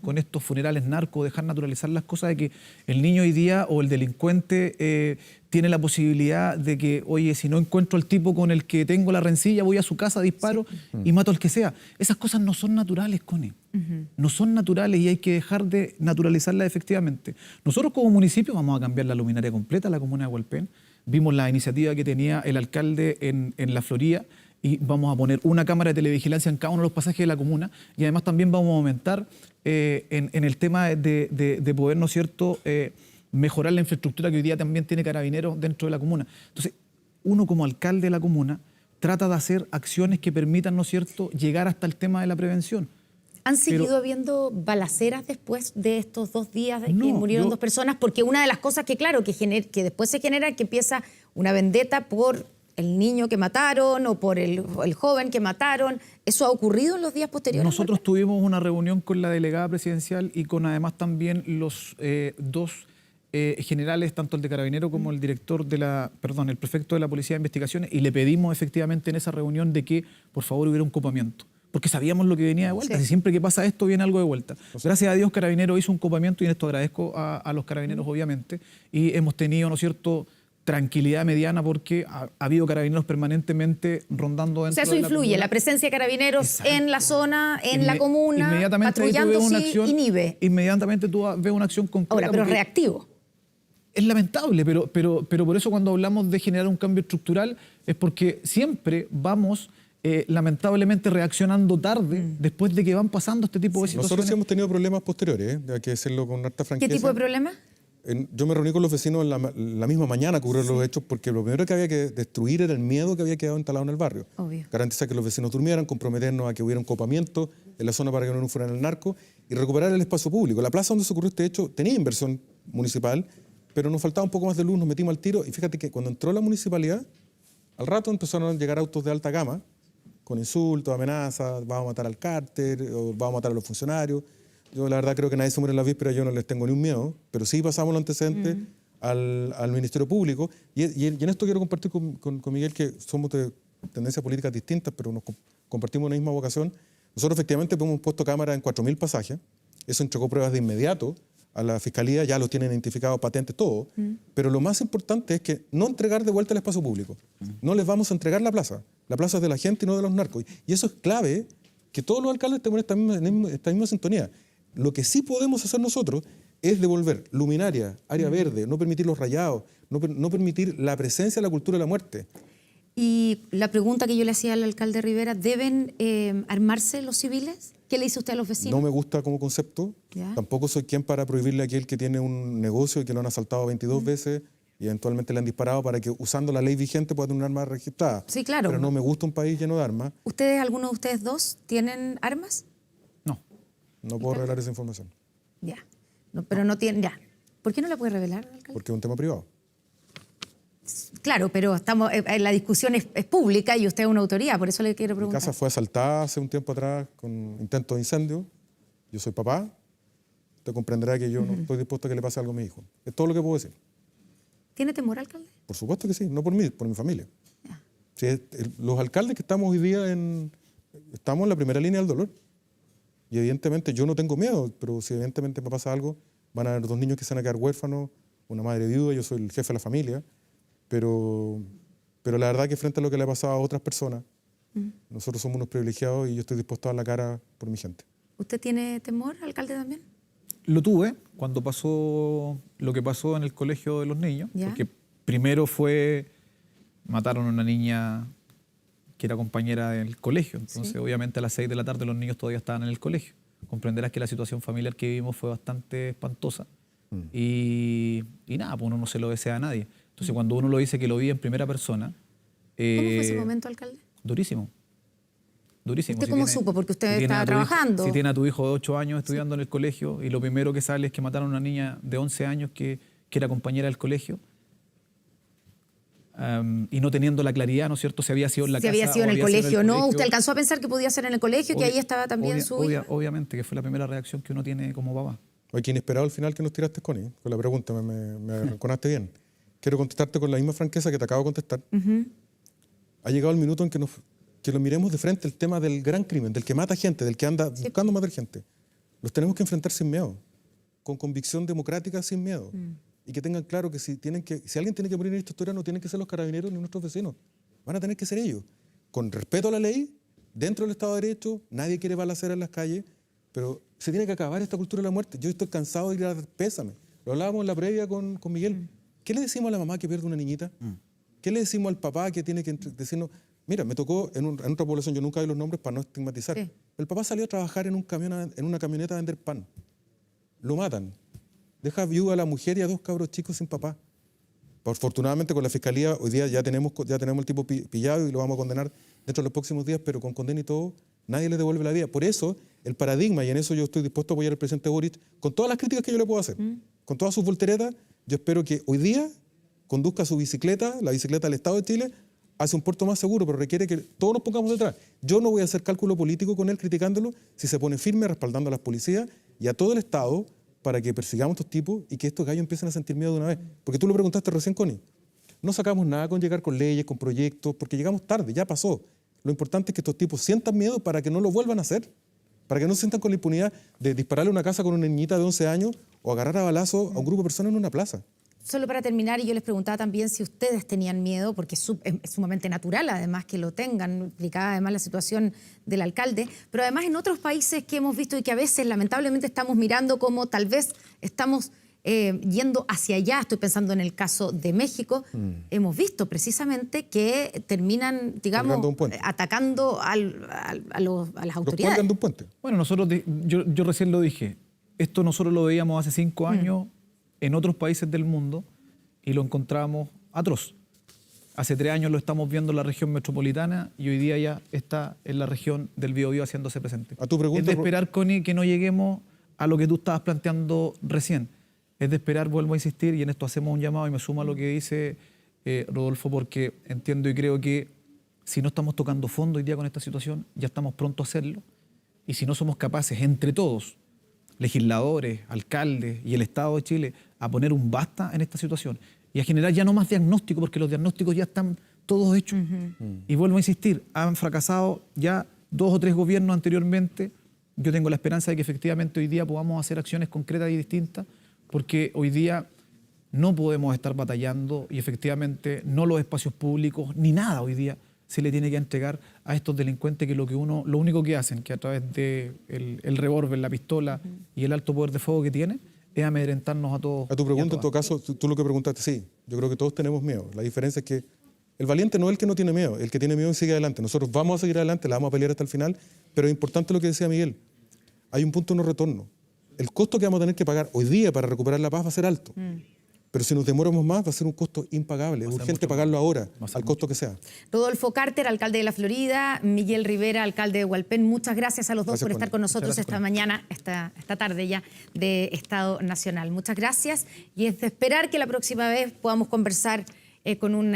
con estos funerales narcos, dejar naturalizar las cosas de que el niño hoy día o el delincuente tiene la posibilidad de que, oye, si no encuentro al tipo con el que tengo la rencilla, voy a su casa, disparo y mato al que sea. Esas cosas no son naturales, Connie. No son naturales y hay que dejar de naturalizarlas efectivamente. Nosotros como municipio vamos a cambiar la luminaria completa a la comuna de Hualpén. Vimos la iniciativa que tenía el alcalde en la Florida y vamos a poner una cámara de televigilancia en cada uno de los pasajes de la comuna y además también vamos a aumentar en el tema de poder, ¿no es cierto?, mejorar la infraestructura que hoy día también tiene Carabineros dentro de la comuna. Entonces, uno como alcalde de la comuna trata de hacer acciones que permitan, ¿no es cierto?, llegar hasta el tema de la prevención. ¿Han seguido habiendo balaceras después de estos 2 días de que murieron 2 personas? Porque una de las cosas que, claro, que después se genera, que empieza una vendetta por el niño que mataron o por el joven que mataron. ¿Eso ha ocurrido en los días posteriores? Nosotros tuvimos una reunión con la delegada presidencial y con además también los 2 generales, tanto el de Carabinero como el director el prefecto de la Policía de Investigaciones, y le pedimos efectivamente en esa reunión de que por favor hubiera un copamiento. porque sabíamos lo que venía de vuelta. Sí. Y siempre que pasa esto, viene algo de vuelta. Gracias a Dios, Carabineros hizo un copamiento, y en esto agradezco a los Carabineros, obviamente, y hemos tenido, ¿no es cierto?, tranquilidad mediana, porque ha habido Carabineros permanentemente rondando dentro O sea, eso de la influye, comuna. la presencia de Carabineros Exacto. en la zona, en la comuna, Inmediatamente ahí tú ves patrullando, una sí, acción, inhibe. inmediatamente tú ves una acción concreta. Ahora, pero porque reactivo. es lamentable, pero por eso cuando hablamos de generar un cambio estructural es porque siempre vamos lamentablemente reaccionando tarde después de que van pasando este tipo de situaciones. Nosotros sí hemos tenido problemas posteriores, hay que decirlo con harta franqueza. ¿Qué tipo de problema? Yo me reuní con los vecinos la misma mañana a cubrir los hechos, porque lo primero que había que destruir era el miedo que había quedado instalado en el barrio. Obvio. Garantizar que los vecinos durmieran, comprometernos a que hubiera un copamiento en la zona para que no fueran el narco y recuperar el espacio público. La plaza donde se ocurrió este hecho tenía inversión municipal, pero nos faltaba un poco más de luz, nos metimos al tiro, y fíjate que cuando entró la municipalidad, al rato empezaron a llegar autos de alta gama con insultos, amenazas, vamos a matar al cártel, o vamos a matar a los funcionarios. Yo la verdad creo que nadie se muere en las vísperas, yo no les tengo ni un miedo, pero sí pasamos los antecedentes al Ministerio Público, y en esto quiero compartir con Miguel que somos de tendencias políticas distintas, pero nos compartimos una misma vocación. Nosotros efectivamente hemos puesto cámaras en 4.000 pasajes, eso entregó pruebas de inmediato a la Fiscalía, ya los tienen identificados, patentes, todo, pero lo más importante es que no entregar de vuelta el espacio público, no les vamos a entregar la plaza es de la gente y no de los narcos, y eso es clave, que todos los alcaldes estén en esta misma sintonía. Lo que sí podemos hacer nosotros es devolver luminaria, área verde, no permitir los rayados, no permitir la presencia de la cultura de la muerte. Y la pregunta que yo le hacía al alcalde Rivera, ¿deben armarse los civiles? ¿Qué le dice usted a los vecinos? No me gusta como concepto, ¿Ya? Tampoco soy quien para prohibirle a aquel que tiene un negocio y que lo han asaltado 22 veces y eventualmente le han disparado para que usando la ley vigente pueda tener un arma registrada. Sí, claro. Pero no me gusta un país lleno de armas. ¿Alguno de ustedes dos tienen armas? No. No puedo revelar esa información Ya. No, pero no tienen, ya. ¿Por qué no la puede revelar, alcalde? porque es un tema privado. Claro, pero la discusión es pública y usted es una autoridad, por eso le quiero Mi preguntar. casa fue asaltada hace un tiempo atrás con intentos de incendio. Yo soy papá. Usted comprenderá que yo no estoy dispuesto a que le pase algo a mi hijo. Es todo lo que puedo decir. ¿Tiene temor, alcalde? Por supuesto que sí, no por mí, por mi familia. Ya. Sí, los alcaldes que estamos hoy día estamos en la primera línea del dolor. Y evidentemente yo no tengo miedo, pero si evidentemente me pasa algo, van a haber 2 niños que se van a quedar huérfanos, una madre viuda, yo soy el jefe de la familia. Pero la verdad que frente a lo que le ha pasado a otras personas, nosotros somos unos privilegiados y yo estoy dispuesto a dar la cara por mi gente. ¿Usted tiene temor, alcalde, también? Lo tuve cuando pasó lo que pasó en el colegio de los niños, ¿Ya? porque primero mataron a una niña que era compañera del colegio, entonces Sí. obviamente a las 6 de la tarde los niños todavía estaban en el colegio. Comprenderás que la situación familiar que vivimos fue bastante espantosa y nada, pues uno no se lo desea a nadie. Entonces cuando uno lo dice que lo vive en primera persona... ¿Cómo fue ese momento, alcalde? Durísimo. Durísimo. ¿Usted cómo supo? Porque usted estaba trabajando. Si tiene a tu hijo de 8 años estudiando en el colegio y lo primero que sale es que mataron a una niña de 11 años que era compañera del colegio y no teniendo la claridad, ¿no es cierto?, si había sido en la casa había sido o en el había sido colegio, ¿no? ¿Usted alcanzó a pensar que podía ser en el colegio, que ahí estaba también su hija? Obviamente, que fue la primera reacción que uno tiene como papá. Oye, qué inesperado al final que nos tiraste, Connie, con la pregunta, me arrinconaste bien. Quiero contestarte con la misma franqueza que te acabo de contestar. Ha llegado el minuto en que lo miremos de frente el tema del gran crimen, del que mata gente, del que anda buscando matar gente. Los tenemos que enfrentar sin miedo, con convicción democrática, sin miedo. Y que tengan claro que si alguien tiene que morir en esta historia, no tienen que ser los carabineros ni nuestros vecinos. Van a tener que ser ellos. Con respeto a la ley, dentro del Estado de Derecho, nadie quiere balaceras en las calles, pero se tiene que acabar esta cultura de la muerte. Yo estoy cansado de ir a dar pésame. Lo hablábamos en la previa con Miguel. ¿Qué le decimos a la mamá que pierde una niñita? ¿Qué le decimos al papá que tiene que decirnos? Mira, me tocó en otra población, yo nunca doy los nombres para no estigmatizar. Sí. El papá salió a trabajar en una camioneta a vender pan. Lo matan. Deja viuda a la mujer y a 2 cabros chicos sin papá. Afortunadamente con la fiscalía hoy día ya tenemos el tipo pillado y lo vamos a condenar dentro de los próximos días, pero con condena y todo, nadie le devuelve la vida. Por eso el paradigma, y en eso yo estoy dispuesto a apoyar al presidente Boric, con todas las críticas que yo le puedo hacer, con todas sus volteretas, yo espero que hoy día conduzca su bicicleta, la bicicleta del Estado de Chile, hacia un puerto más seguro, pero requiere que todos nos pongamos detrás. Yo no voy a hacer cálculo político con él criticándolo si se pone firme respaldando a las policías y a todo el Estado para que persigamos a estos tipos y que estos gallos empiecen a sentir miedo de una vez. Porque tú lo preguntaste recién, Connie. No sacamos nada con llegar con leyes, con proyectos, porque llegamos tarde, ya pasó. Lo importante es que estos tipos sientan miedo para que no lo vuelvan a hacer, para que no se sientan con la impunidad de dispararle a una casa con una niñita de 11 años o agarrar a balazo a un grupo de personas en una plaza. Solo para terminar, y yo les preguntaba también si ustedes tenían miedo, porque es sumamente natural además que lo tengan, explicaba además la situación del alcalde, pero además en otros países que hemos visto y que a veces lamentablemente estamos mirando como tal vez estamos yendo hacia allá, estoy pensando en el caso de México, hemos visto precisamente que terminan, digamos, atacando a las autoridades. De un puente. Bueno, nosotros, yo recién lo dije, esto nosotros lo veíamos hace 5 años en otros países del mundo y lo encontramos atroz. Hace 3 años lo estamos viendo en la región metropolitana y hoy día ya está en la región del Biobío haciéndose presente. A tu pregunta, es de esperar, Connie, que no lleguemos a lo que tú estabas planteando recién. Es de esperar, vuelvo a insistir, y en esto hacemos un llamado y me sumo a lo que dice Rodolfo, porque entiendo y creo que si no estamos tocando fondo hoy día con esta situación, ya estamos pronto a hacerlo. Y si no somos capaces, entre todos, legisladores, alcaldes y el Estado de Chile, a poner un basta en esta situación y a generar ya no más diagnóstico, porque los diagnósticos ya están todos hechos. Y vuelvo a insistir, han fracasado ya 2 o 3 gobiernos anteriormente. Yo tengo la esperanza de que efectivamente hoy día podamos hacer acciones concretas y distintas, porque hoy día no podemos estar batallando y efectivamente no los espacios públicos ni nada hoy día se le tiene que entregar a estos delincuentes que lo único que hacen, que a través de el revólver, la pistola y el alto poder de fuego que tiene, es amedrentarnos a todos. A tu pregunta, en todo caso, tú lo que preguntaste, sí, yo creo que todos tenemos miedo. La diferencia es que el valiente no es el que no tiene miedo, el que tiene miedo sigue adelante. Nosotros vamos a seguir adelante, la vamos a pelear hasta el final, pero es importante lo que decía Miguel. Hay un punto de no retorno. El costo que vamos a tener que pagar hoy día para recuperar la paz va a ser alto. Pero si nos demoramos más, va a ser un costo impagable. Es urgente pagarlo ahora, al costo que sea. Rodolfo Carter, alcalde de La Florida, Miguel Rivera, alcalde de Hualpén, muchas gracias a los dos por estar con nosotros esta mañana, esta tarde ya, de Estado Nacional. Muchas gracias y es de esperar que la próxima vez podamos conversar con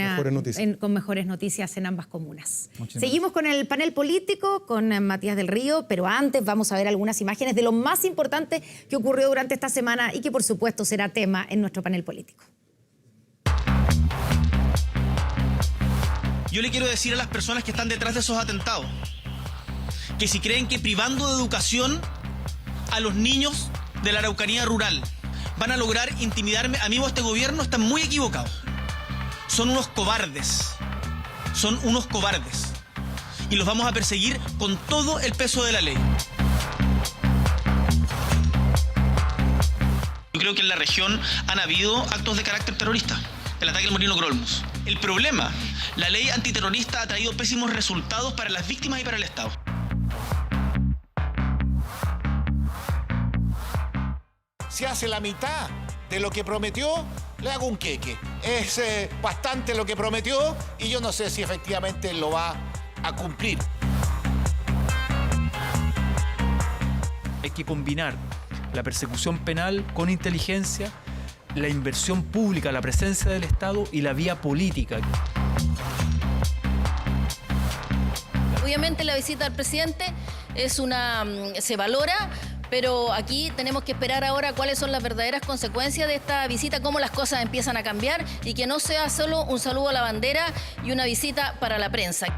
mejores noticias en ambas comunas. Seguimos con el panel político, con Matías del Río, pero antes vamos a ver algunas imágenes de lo más importante que ocurrió durante esta semana y que por supuesto será tema en nuestro panel político. Yo le quiero decir a las personas que están detrás de esos atentados que si creen que privando de educación a los niños de la Araucanía rural van a lograr intimidarme a mí o a este gobierno, están muy equivocados. Son unos cobardes. Son unos cobardes. Y los vamos a perseguir con todo el peso de la ley. Yo creo que en la región han habido actos de carácter terrorista. El ataque al Molino Grolmus. El problema, la ley antiterrorista ha traído pésimos resultados para las víctimas y para el Estado. Si hace la mitad de lo que prometió, le hago un queque. Es bastante lo que prometió y yo no sé si efectivamente lo va a cumplir. Hay que combinar la persecución penal con inteligencia, la inversión pública, la presencia del Estado y la vía política. Obviamente la visita del presidente se valora, pero aquí tenemos que esperar ahora cuáles son las verdaderas consecuencias de esta visita, cómo las cosas empiezan a cambiar y que no sea solo un saludo a la bandera y una visita para la prensa.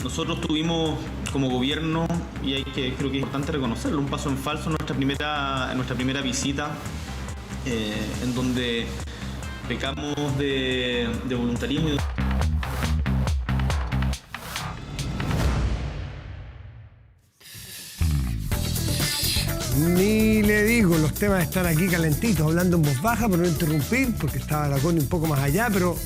Nosotros tuvimos como gobierno, y creo que es importante reconocerlo, un paso en falso en nuestra primera visita, en donde pecamos de voluntarismo. Ni le digo, los temas están aquí calentitos, hablando en voz baja por no interrumpir, porque estaba la Connie un poco más allá, pero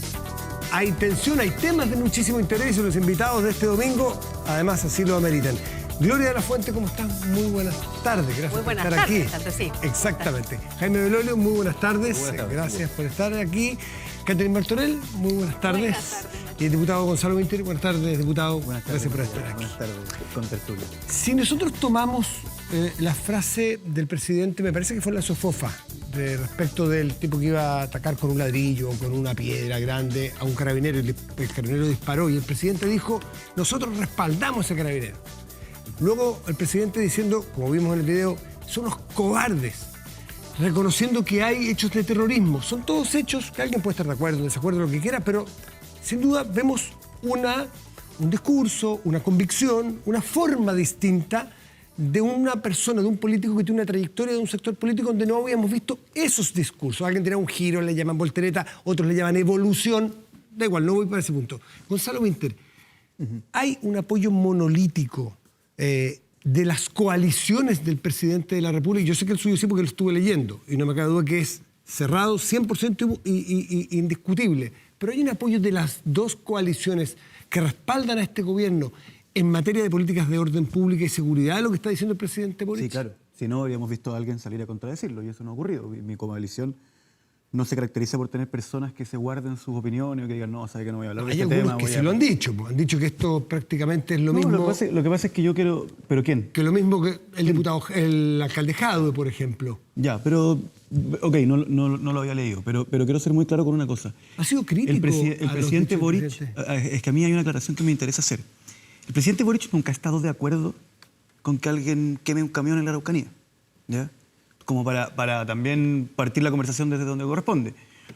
hay tensión, hay temas de muchísimo interés y los invitados de este domingo, además, así lo ameritan. Gloria de la Fuente, ¿cómo estás? Muy buenas tardes, gracias por estar aquí. Sí. Exactamente. Jaime Belolio, muy buenas tardes. Gracias por estar aquí. Catherine Martorell, muy buenas tardes. Buenas tardes. Y el diputado Gonzalo Winter, buenas tardes, diputado. Buenas tardes, gracias por estar aquí. Buenas tardes, con tertulia. Si nosotros tomamos la frase del presidente, me parece que fue la Sofofa, respecto del tipo que iba a atacar con un ladrillo o con una piedra grande a un carabinero, y el carabinero disparó y el presidente dijo, nosotros respaldamos a ese carabinero. Luego el presidente diciendo, como vimos en el video, son unos cobardes. reconociendo que hay hechos de terrorismo. Son todos hechos que alguien puede estar de acuerdo, desacuerdo, lo que quiera, pero sin duda vemos un discurso, una convicción, una forma distinta de una persona, de un político que tiene una trayectoria de un sector político donde no habíamos visto esos discursos. Alguien tiene un giro, le llaman voltereta, otros le llaman evolución. Da igual, no voy para ese punto. Gonzalo Winter, hay un apoyo monolítico de las coaliciones del presidente de la República. Yo sé que el suyo sí porque lo estuve leyendo y no me cabe duda que es cerrado, 100% indiscutible. Pero hay un apoyo de las dos coaliciones que respaldan a este gobierno en materia de políticas de orden pública y seguridad, lo que está diciendo el presidente Boric. Sí, claro. Si no, habríamos visto a alguien salir a contradecirlo y eso no ha ocurrido. Mi coalición no se caracteriza por tener personas que se guarden sus opiniones o que digan, no, sabe que no voy a hablar de este tema. Hay algunos que se lo han dicho, pues. Han dicho que esto prácticamente es lo mismo. Lo que pasa es que yo quiero... ¿Pero quién? Que lo mismo que el alcalde Jadwe, por ejemplo. Ya, pero... Ok, no lo había leído, pero quiero ser muy claro con una cosa. Ha sido crítico. El presidente Boric... Es que a mí hay una aclaración que me interesa hacer. El presidente Boric nunca ha estado de acuerdo con que alguien queme un camión en la Araucanía, ¿ya? Como para también partir la conversación desde donde corresponde.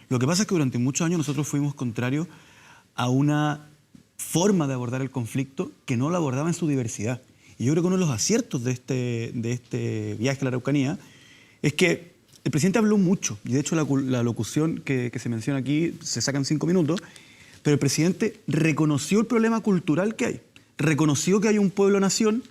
Lo que pasa es que durante muchos años nosotros fuimos contrarios a una forma de abordar el conflicto que no lo abordaba en su diversidad. Y yo creo que uno de los aciertos de este viaje a la Araucanía es que el presidente habló mucho, y de hecho la locución que se menciona aquí se sacan 5 minutos, pero el presidente reconoció el problema cultural que hay, reconoció que hay un pueblo-nación,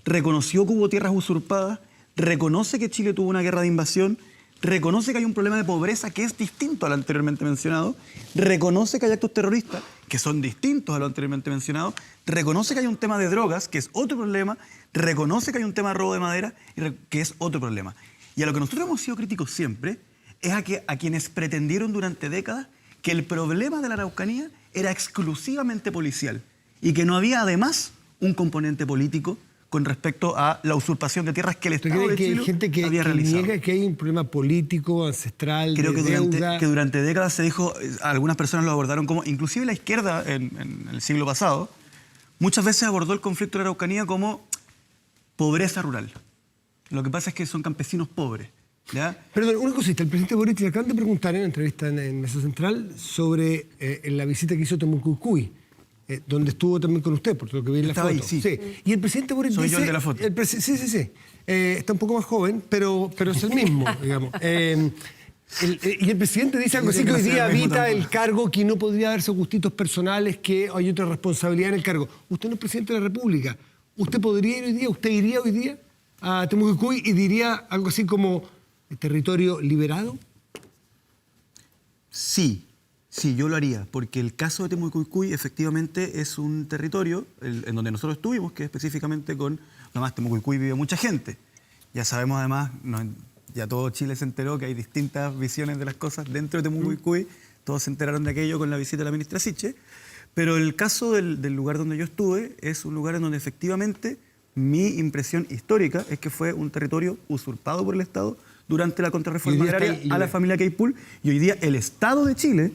reconoció que hubo tierras usurpadas, reconoce que Chile tuvo una guerra de invasión, reconoce que hay un problema de pobreza que es distinto al anteriormente mencionado, reconoce que hay actos terroristas que son distintos a lo anteriormente mencionado, reconoce que hay un tema de drogas, que es otro problema, reconoce que hay un tema de robo de madera, que es otro problema. Y a lo que nosotros hemos sido críticos siempre es a quienes pretendieron durante décadas que el problema de la Araucanía era exclusivamente policial y que no había además un componente político con respecto a la usurpación de tierras que el Estado de Chile hay gente que había realizado. Niega que hay un problema político, ancestral, Creo de que deuda. durante décadas se dijo, algunas personas lo abordaron como, inclusive la izquierda en el siglo pasado, muchas veces abordó el conflicto de la Araucanía como pobreza rural. Lo que pasa es que son campesinos pobres, ¿ya? Perdón, una cosita. El presidente Boric le acaban de preguntar en una entrevista en Mesa Central sobre la visita que hizo a Temucuicui, donde estuvo también con usted, por lo que vi en la foto. Ahí, sí. Y el presidente Boric Soy dice... yo el de la foto. Sí. Está un poco más joven, pero es el mismo, digamos. Y el presidente dice algo así que hoy día habita el cargo, que no podría darse gustitos personales, que hay otra responsabilidad en el cargo. Usted no es presidente de la República. ¿Usted podría ir hoy día, usted iría hoy día a Temucuicui y diría algo así como territorio liberado? Sí, yo lo haría, porque el caso de Temucuicui efectivamente es un territorio en donde nosotros estuvimos, que específicamente con... Además, Temucuicui vive mucha gente. Ya sabemos además, ya todo Chile se enteró que hay distintas visiones de las cosas dentro de Temucuicui. Todos se enteraron de aquello con la visita de la ministra Siche. Pero el caso del lugar donde yo estuve es un lugar en donde efectivamente mi impresión histórica es que fue un territorio usurpado por el Estado durante la contrarreforma agraria a la familia Queipul. Y hoy día el Estado de Chile,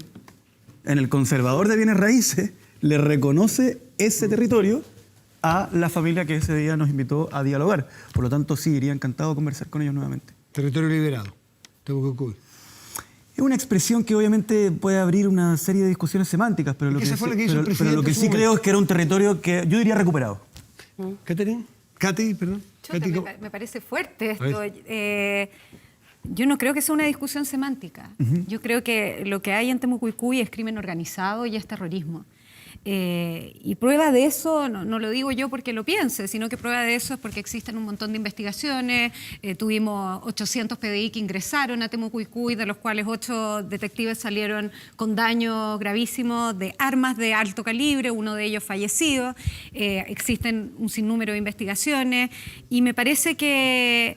en el conservador de bienes raíces, le reconoce ese territorio a la familia que ese día nos invitó a dialogar. Por lo tanto, sí, iría encantado a conversar con ellos nuevamente. Territorio liberado. Temucuicui. Es una expresión que obviamente puede abrir una serie de discusiones semánticas, pero lo que sí creo es que era un territorio que yo diría recuperado. Catherine, Katy, perdón. Katy, me parece fuerte esto. Yo no creo que sea una discusión semántica. Yo creo que lo que hay en Temucuicui es crimen organizado y es terrorismo. Y prueba de eso, no lo digo yo porque lo piense, sino que prueba de eso es porque existen un montón de investigaciones. Tuvimos 800 PDI que ingresaron a Temucuicui, de los cuales 8 detectives salieron con daños gravísimos de armas de alto calibre, uno de ellos fallecido. Existen un sinnúmero de investigaciones y me parece que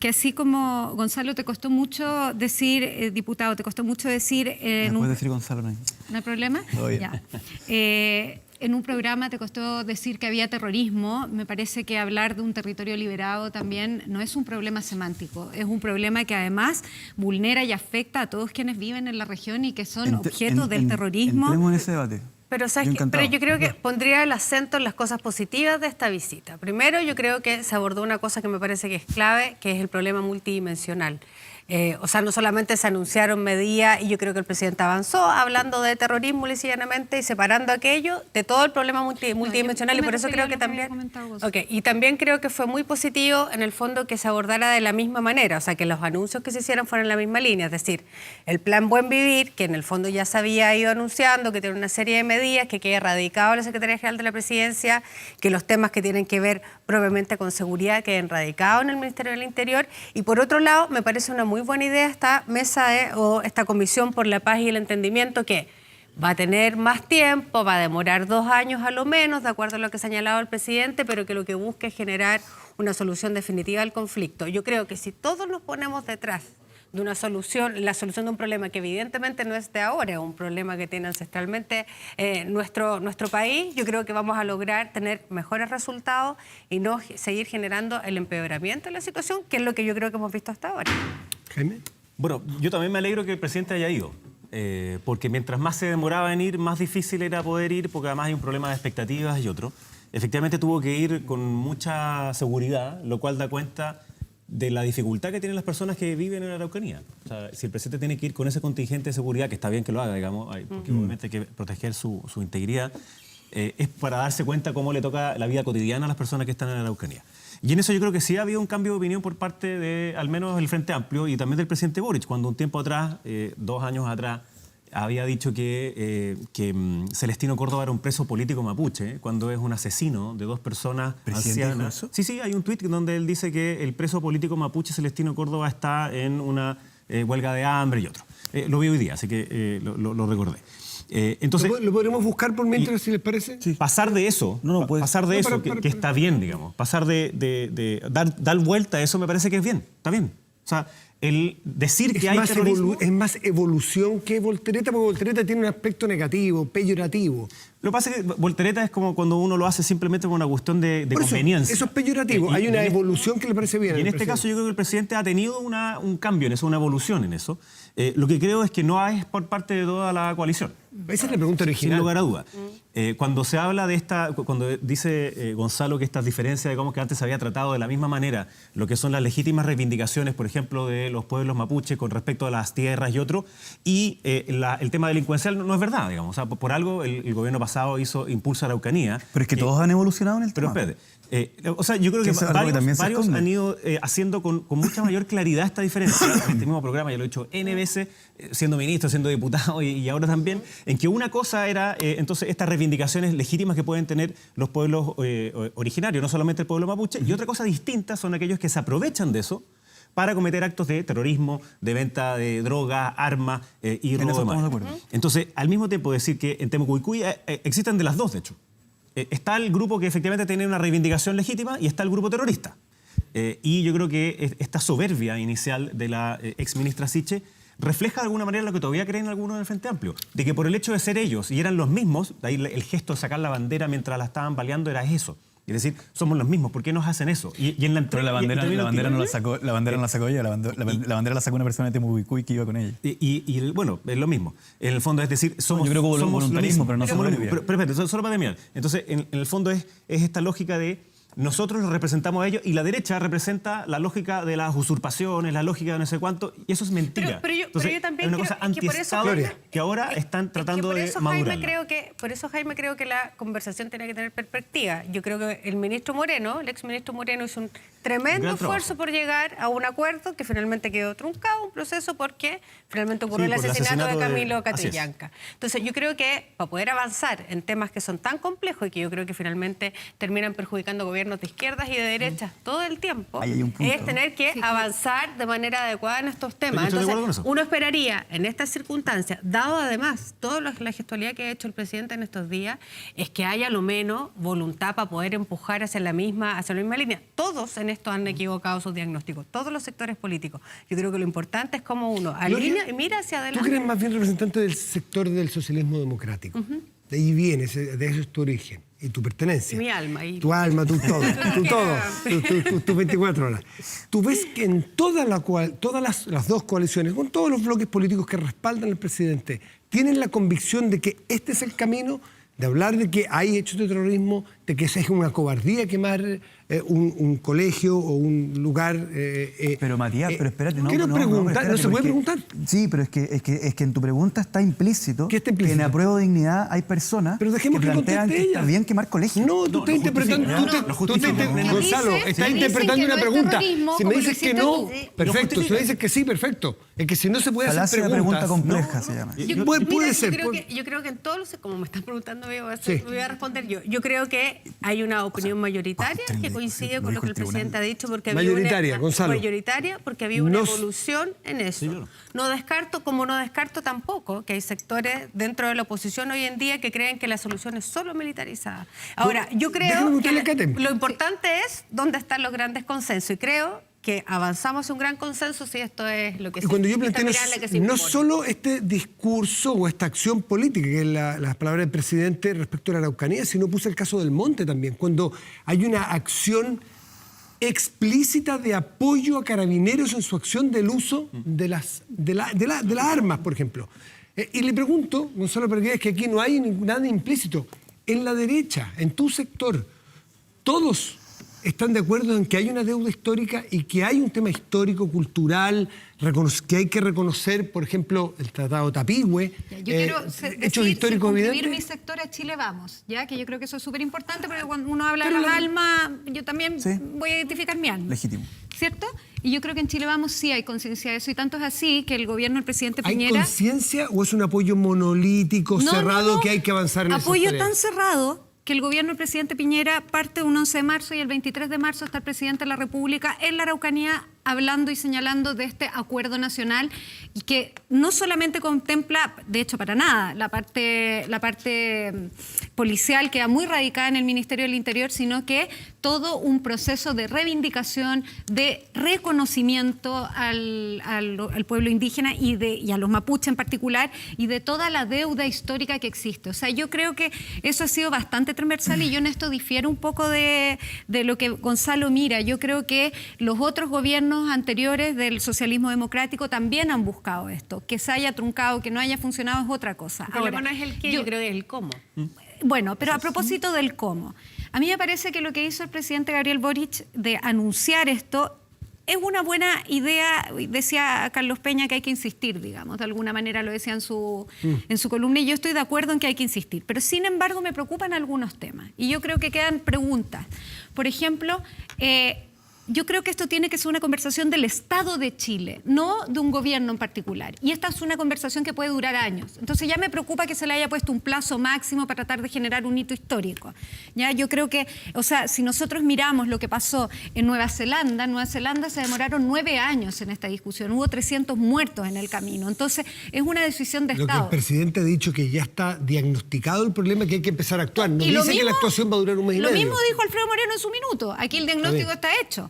así como Gonzalo te costó mucho decir, diputado, te costó mucho decir... puedes decir Gonzalo, no hay problema. Ya. En un programa te costó decir que había terrorismo. Me parece que hablar de un territorio liberado también no es un problema semántico, es un problema que además vulnera y afecta a todos quienes viven en la región y que son objetos del terrorismo. Entremos en ese debate. Pero, yo creo que pondría el acento en las cosas positivas de esta visita. Primero, yo creo que se abordó una cosa que me parece que es clave, que es el problema multidimensional. O sea, no solamente se anunciaron medidas, y yo creo que el presidente avanzó hablando de terrorismo lisa y llanamente y separando aquello de todo el problema multidimensional, y por eso creo que también... Y también creo que fue muy positivo en el fondo que se abordara de la misma manera, o sea, que los anuncios que se hicieron fueran en la misma línea, es decir, el plan Buen Vivir, que en el fondo ya se había ido anunciando, que tiene una serie de medidas, que quede radicado en la Secretaría General de la Presidencia, que los temas que tienen que ver propiamente con seguridad queden radicados en el Ministerio del Interior, y por otro lado, me parece una muy buena idea esta mesa o esta Comisión por la Paz y el Entendimiento, que va a tener más tiempo, va a demorar 2 años a lo menos, de acuerdo a lo que ha señalado el presidente, pero que lo que busca es generar una solución definitiva al conflicto. Yo creo que si todos nos ponemos detrás de una solución, la solución de un problema que evidentemente no es de ahora, es un problema que tiene ancestralmente nuestro país, yo creo que vamos a lograr tener mejores resultados y no seguir generando el empeoramiento de la situación, que es lo que yo creo que hemos visto hasta ahora. Jaime. Bueno, yo también me alegro que el presidente haya ido, porque mientras más se demoraba en ir, más difícil era poder ir, porque además hay un problema de expectativas y otro. Efectivamente tuvo que ir con mucha seguridad, lo cual da cuenta de la dificultad que tienen las personas que viven en la Araucanía. O sea, si el presidente tiene que ir con ese contingente de seguridad, que está bien que lo haga, digamos, porque obviamente hay que proteger su integridad, es para darse cuenta cómo le toca la vida cotidiana a las personas que están en la Araucanía. Y en eso yo creo que sí ha habido un cambio de opinión por parte de, al menos, el Frente Amplio y también del presidente Boric, cuando un tiempo atrás, 2 años atrás, había dicho que Celestino Córdoba era un preso político mapuche, cuando es un asesino de 2 personas ancianas. Sí, hay un tuit donde él dice que el preso político mapuche Celestino Córdoba está en una huelga de hambre y otro. Lo vi hoy día, así que lo recordé. Entonces, ¿Lo podremos buscar por mientras, si les parece? Sí. Pasar de eso, pasar de eso, que está bien, digamos. Pasar de dar vuelta a eso me parece que es bien, está bien. O sea, el decir que hay terrorismo... Es más evolución que voltereta, porque voltereta tiene un aspecto negativo, peyorativo. Lo que pasa es que voltereta es como cuando uno lo hace simplemente por una cuestión de conveniencia. Eso es peyorativo, hay una evolución que le parece bien. Y en este caso yo creo que el presidente ha tenido un cambio en eso, una evolución en eso. Lo que creo es que no es por parte de toda la coalición. Esa es la pregunta original. Sin lugar a duda. Cuando se habla de cuando dice Gonzalo que estas diferencias, digamos que antes se había tratado de la misma manera, lo que son las legítimas reivindicaciones, por ejemplo, de los pueblos mapuche con respecto a las tierras y otro, y el tema delincuencial no es verdad, digamos. O sea, por algo el gobierno pasado impulsa Araucanía. Pero es que todos han evolucionado en el tema. Pero espérate. O sea, yo creo que varios han ido haciendo con mucha mayor claridad esta diferencia. En este mismo programa, ya lo he dicho N veces, siendo ministro, siendo diputado y ahora también, en que una cosa era, entonces, estas reivindicaciones legítimas que pueden tener los pueblos originarios, no solamente el pueblo mapuche, y otra cosa distinta son aquellos que se aprovechan de eso para cometer actos de terrorismo, de venta de drogas, armas y robo de madera. Entonces, al mismo tiempo decir que en Temucuicui existen de las dos, de hecho. Está el grupo que efectivamente tiene una reivindicación legítima y está el grupo terrorista. Y yo creo que esta soberbia inicial de la exministra Siche refleja de alguna manera lo que todavía creen algunos en el Frente Amplio, de que por el hecho de ser ellos y eran los mismos, de ahí el gesto de sacar la bandera mientras la estaban baleando era eso. Es decir, somos los mismos, ¿por qué nos hacen eso? Pero la bandera no la sacó ella, la bandera la sacó una persona de Temucuicui que iba con ella. Bueno, es lo mismo. En el fondo es decir, somos... Yo creo que hubo voluntarismo, pero no somos lo mismo. Pero espérate, solo para terminar. Entonces, en el fondo es esta lógica de nosotros los representamos a ellos y la derecha representa la lógica de las usurpaciones, la lógica de no sé cuánto, y eso es mentira. Pero yo también es una cosa anti-Estado que ahora están tratando de madurarla. Por eso, Jaime, creo que la conversación tiene que tener perspectiva. Yo creo que el ministro Moreno, el exministro Moreno, hizo un tremendo esfuerzo por llegar a un acuerdo que finalmente quedó truncado, un proceso porque finalmente ocurrió el asesinato de Camilo Catrillanca. Entonces, yo creo que para poder avanzar en temas que son tan complejos y que yo creo que finalmente terminan perjudicando gobiernos de izquierdas y de derechas todo el tiempo, es tener que avanzar de manera adecuada en estos temas. Entonces, uno esperaría en estas circunstancias, dado además toda la gestualidad que ha hecho el presidente en estos días, es que haya lo menos voluntad para poder empujar hacia la misma línea. Todos en esto han equivocado sus diagnósticos, todos los sectores políticos. Yo creo que lo importante es cómo uno alinea y mira hacia adelante. Tú que eres más bien representante del sector del socialismo democrático. De ahí vienes, de eso es tu origen y tu pertenencia. Mi alma. Tu alma, tu todo. Tus 24 horas. Tú ves que en todas las dos coaliciones, con todos los bloques políticos que respaldan al presidente, tienen la convicción de que este es el camino de hablar de que hay hechos de terrorismo, de que esa es una cobardía quemar un colegio o un lugar. Pero Matías, pero espérate, quiero preguntar, no se puede preguntar. Sí, pero es que en tu pregunta está implícito, ¿Qué está implícito? que en Apruebo Dignidad hay personas pero dejemos que plantean que está bien quemar colegios. No, tú estás interpretando. Gonzalo, estás interpretando una pregunta. Si me dices que no, perfecto. Si me dices que sí, perfecto. Es que si no se puede hacer preguntas. Pregunta compleja se llama. Puede ser. Yo creo que en todos los, como me están preguntando, voy a responder yo. Yo creo que hay una opinión mayoritaria que coincide con lo que el presidente ha dicho, porque había una evolución en eso. No descarto tampoco que hay sectores dentro de la oposición hoy en día que creen que la solución es solo militarizada. Ahora, yo creo que lo importante es dónde están los grandes consensos, y creo que avanzamos hacia un gran consenso si esto es lo que y cuando yo planteo no solo este discurso o esta acción política, que es las palabras del presidente respecto a la Araucanía, sino puse el caso del Monte también, cuando hay una acción explícita de apoyo a carabineros en su acción del uso de las armas, por ejemplo. Y le pregunto, Gonzalo Pergués, que aquí no hay nada implícito. En la derecha, en tu sector, todos están de acuerdo en que hay una deuda histórica y que hay un tema histórico, cultural, que hay que reconocer, por ejemplo, el Tratado Tapigüe, hechos históricos evidentes. Mi sector a Chile Vamos, ¿ya? Que yo creo que eso es súper importante, porque cuando uno habla de las almas, yo también voy a identificar mi alma. Legítimo. ¿Cierto? Y yo creo que en Chile Vamos sí hay conciencia de eso, y tanto es así que el gobierno del presidente Piñera... ¿Hay conciencia o es un apoyo monolítico, cerrado, que hay que avanzar en esa tarea? Apoyo tan cerrado que el gobierno del presidente Piñera parte un 11 de marzo y el 23 de marzo está el presidente de la República en la Araucanía hablando y señalando de este acuerdo nacional, y que no solamente contempla, de hecho para nada, la parte policial, queda muy radicada en el Ministerio del Interior, sino que todo un proceso de reivindicación, de reconocimiento al pueblo indígena y a los mapuches en particular, y de toda la deuda histórica que existe. O sea, yo creo que eso ha sido bastante transversal, y yo en esto difiero un poco de lo que Gonzalo mira. Yo creo que los otros gobiernos anteriores del socialismo democrático también han buscado esto. Que se haya truncado, que no haya funcionado es otra cosa. El problema no es el qué, yo creo que es el cómo. Bueno, pero a propósito del cómo, a mí me parece que lo que hizo el presidente Gabriel Boric de anunciar esto es una buena idea. Decía Carlos Peña que hay que insistir, digamos, de alguna manera lo decía en su columna, y yo estoy de acuerdo en que hay que insistir. Pero sin embargo me preocupan algunos temas, y yo creo que quedan preguntas. Por ejemplo, yo creo que esto tiene que ser una conversación del Estado de Chile, no de un gobierno en particular. Y esta es una conversación que puede durar años. Entonces ya me preocupa que se le haya puesto un plazo máximo para tratar de generar un hito histórico. ¿Ya? Yo creo que, o sea, si nosotros miramos lo que pasó en Nueva Zelanda se demoraron 9 años en esta discusión. Hubo 300 muertos en el camino. Entonces es una decisión de Estado. Lo que el presidente ha dicho, que ya está diagnosticado el problema, que hay que empezar a actuar. No dice que la actuación va a durar un mes y medio. Lo mismo dijo Alfredo Moreno en su minuto. Aquí el diagnóstico está hecho.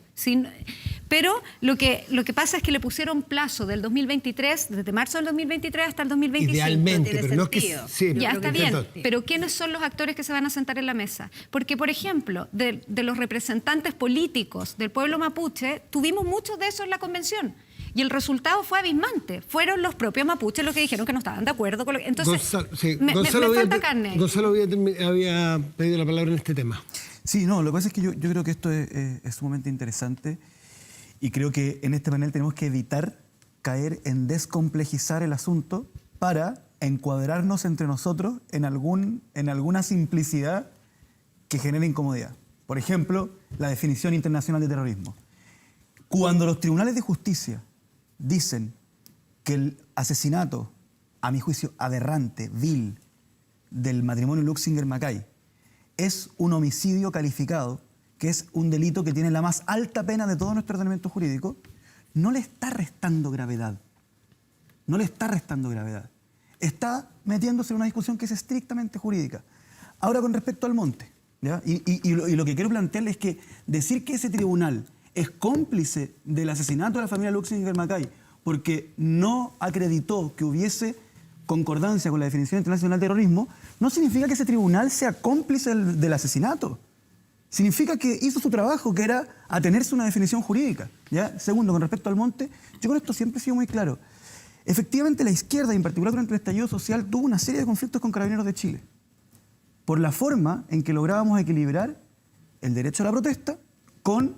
Pero lo que pasa es que le pusieron plazo del 2023, desde marzo del 2023 hasta el 2025. Idealmente, pero no es que... Sí, ya está bien, pero ¿quiénes son los actores que se van a sentar en la mesa? Porque, por ejemplo, de los representantes políticos del pueblo mapuche, tuvimos muchos de esos en la convención. Y el resultado fue abismante. Fueron los propios mapuches los que dijeron que no estaban de acuerdo con lo que... Entonces, me falta carne. Gonzalo había pedido la palabra en este tema. Sí, no, lo que pasa es que yo creo que esto es sumamente interesante, y creo que en este panel tenemos que evitar caer en descomplejizar el asunto para encuadrarnos entre nosotros en alguna simplicidad que genere incomodidad. Por ejemplo, la definición internacional de terrorismo. Cuando los tribunales de justicia dicen que el asesinato, a mi juicio aberrante, vil, del matrimonio Luxinger-Mackay es un homicidio calificado, que es un delito que tiene la más alta pena de todo nuestro ordenamiento jurídico, no le está restando gravedad. No le está restando gravedad. Está metiéndose en una discusión que es estrictamente jurídica. Ahora, con respecto al Monte, ¿ya? Y lo que quiero plantearle es que decir que ese tribunal es cómplice del asesinato de la familia Luxinger-Mackay porque no acreditó que hubiese concordancia con la definición internacional de terrorismo, no significa que ese tribunal sea cómplice del asesinato. Significa que hizo su trabajo, que era atenerse a una definición jurídica. ¿Ya? Segundo, con respecto al Monte, yo con esto siempre he sido muy claro. Efectivamente, la izquierda, y en particular durante el estallido social, tuvo una serie de conflictos con Carabineros de Chile. por la forma en que lográbamos equilibrar el derecho a la protesta con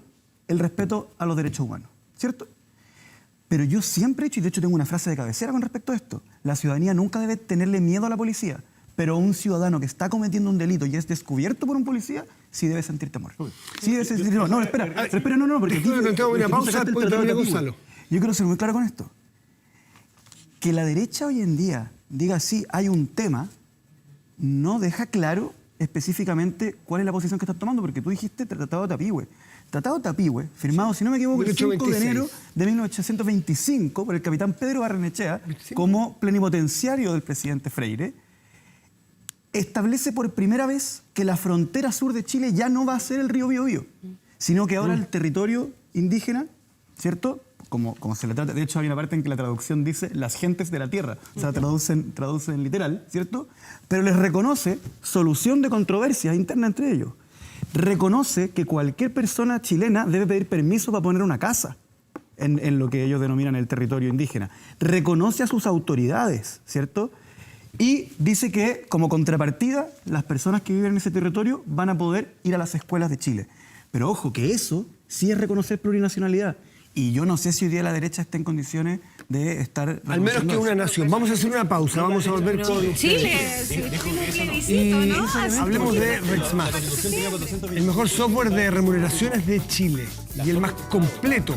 el respeto a los derechos humanos, ¿cierto? Pero yo siempre he dicho, y de hecho tengo una frase de cabecera con respecto a esto, la ciudadanía nunca debe tenerle miedo a la policía, pero un ciudadano que está cometiendo un delito y es descubierto por un policía, sí debe sentir temor. Sí debe sentir temor. No, espera, no, porque aquí... Yo quiero ser muy claro con esto. Que la derecha hoy en día diga sí, hay un tema, no deja claro específicamente cuál es la posición que estás tomando, porque tú dijiste Tratado de Tapigüe. Tratado de Tapigüe, firmado, si no me equivoco, el 5 de enero de 1825 por el capitán Pedro Barrenechea, como plenipotenciario del presidente Freire, establece por primera vez que la frontera sur de Chile ya no va a ser el río Biobío, sino que ahora el territorio indígena, ¿cierto?, como se le trata, de hecho hay una parte en que la traducción dice las gentes de la tierra, o sea, traducen literal, ¿cierto? Pero les reconoce solución de controversias internas entre ellos. Reconoce que cualquier persona chilena debe pedir permiso para poner una casa en lo que ellos denominan el territorio indígena. Reconoce a sus autoridades, ¿cierto? Y dice que, como contrapartida, las personas que viven en ese territorio van a poder ir a las escuelas de Chile. Pero ojo, que eso sí es reconocer plurinacionalidad. Y yo no sé si hoy día la derecha está en condiciones de estar... Al menos que una nación. Vamos a hacer una pausa, vamos a volver con... Chile, ¿no? Hablemos de Rexmas, el mejor software de remuneraciones de Chile y el más completo,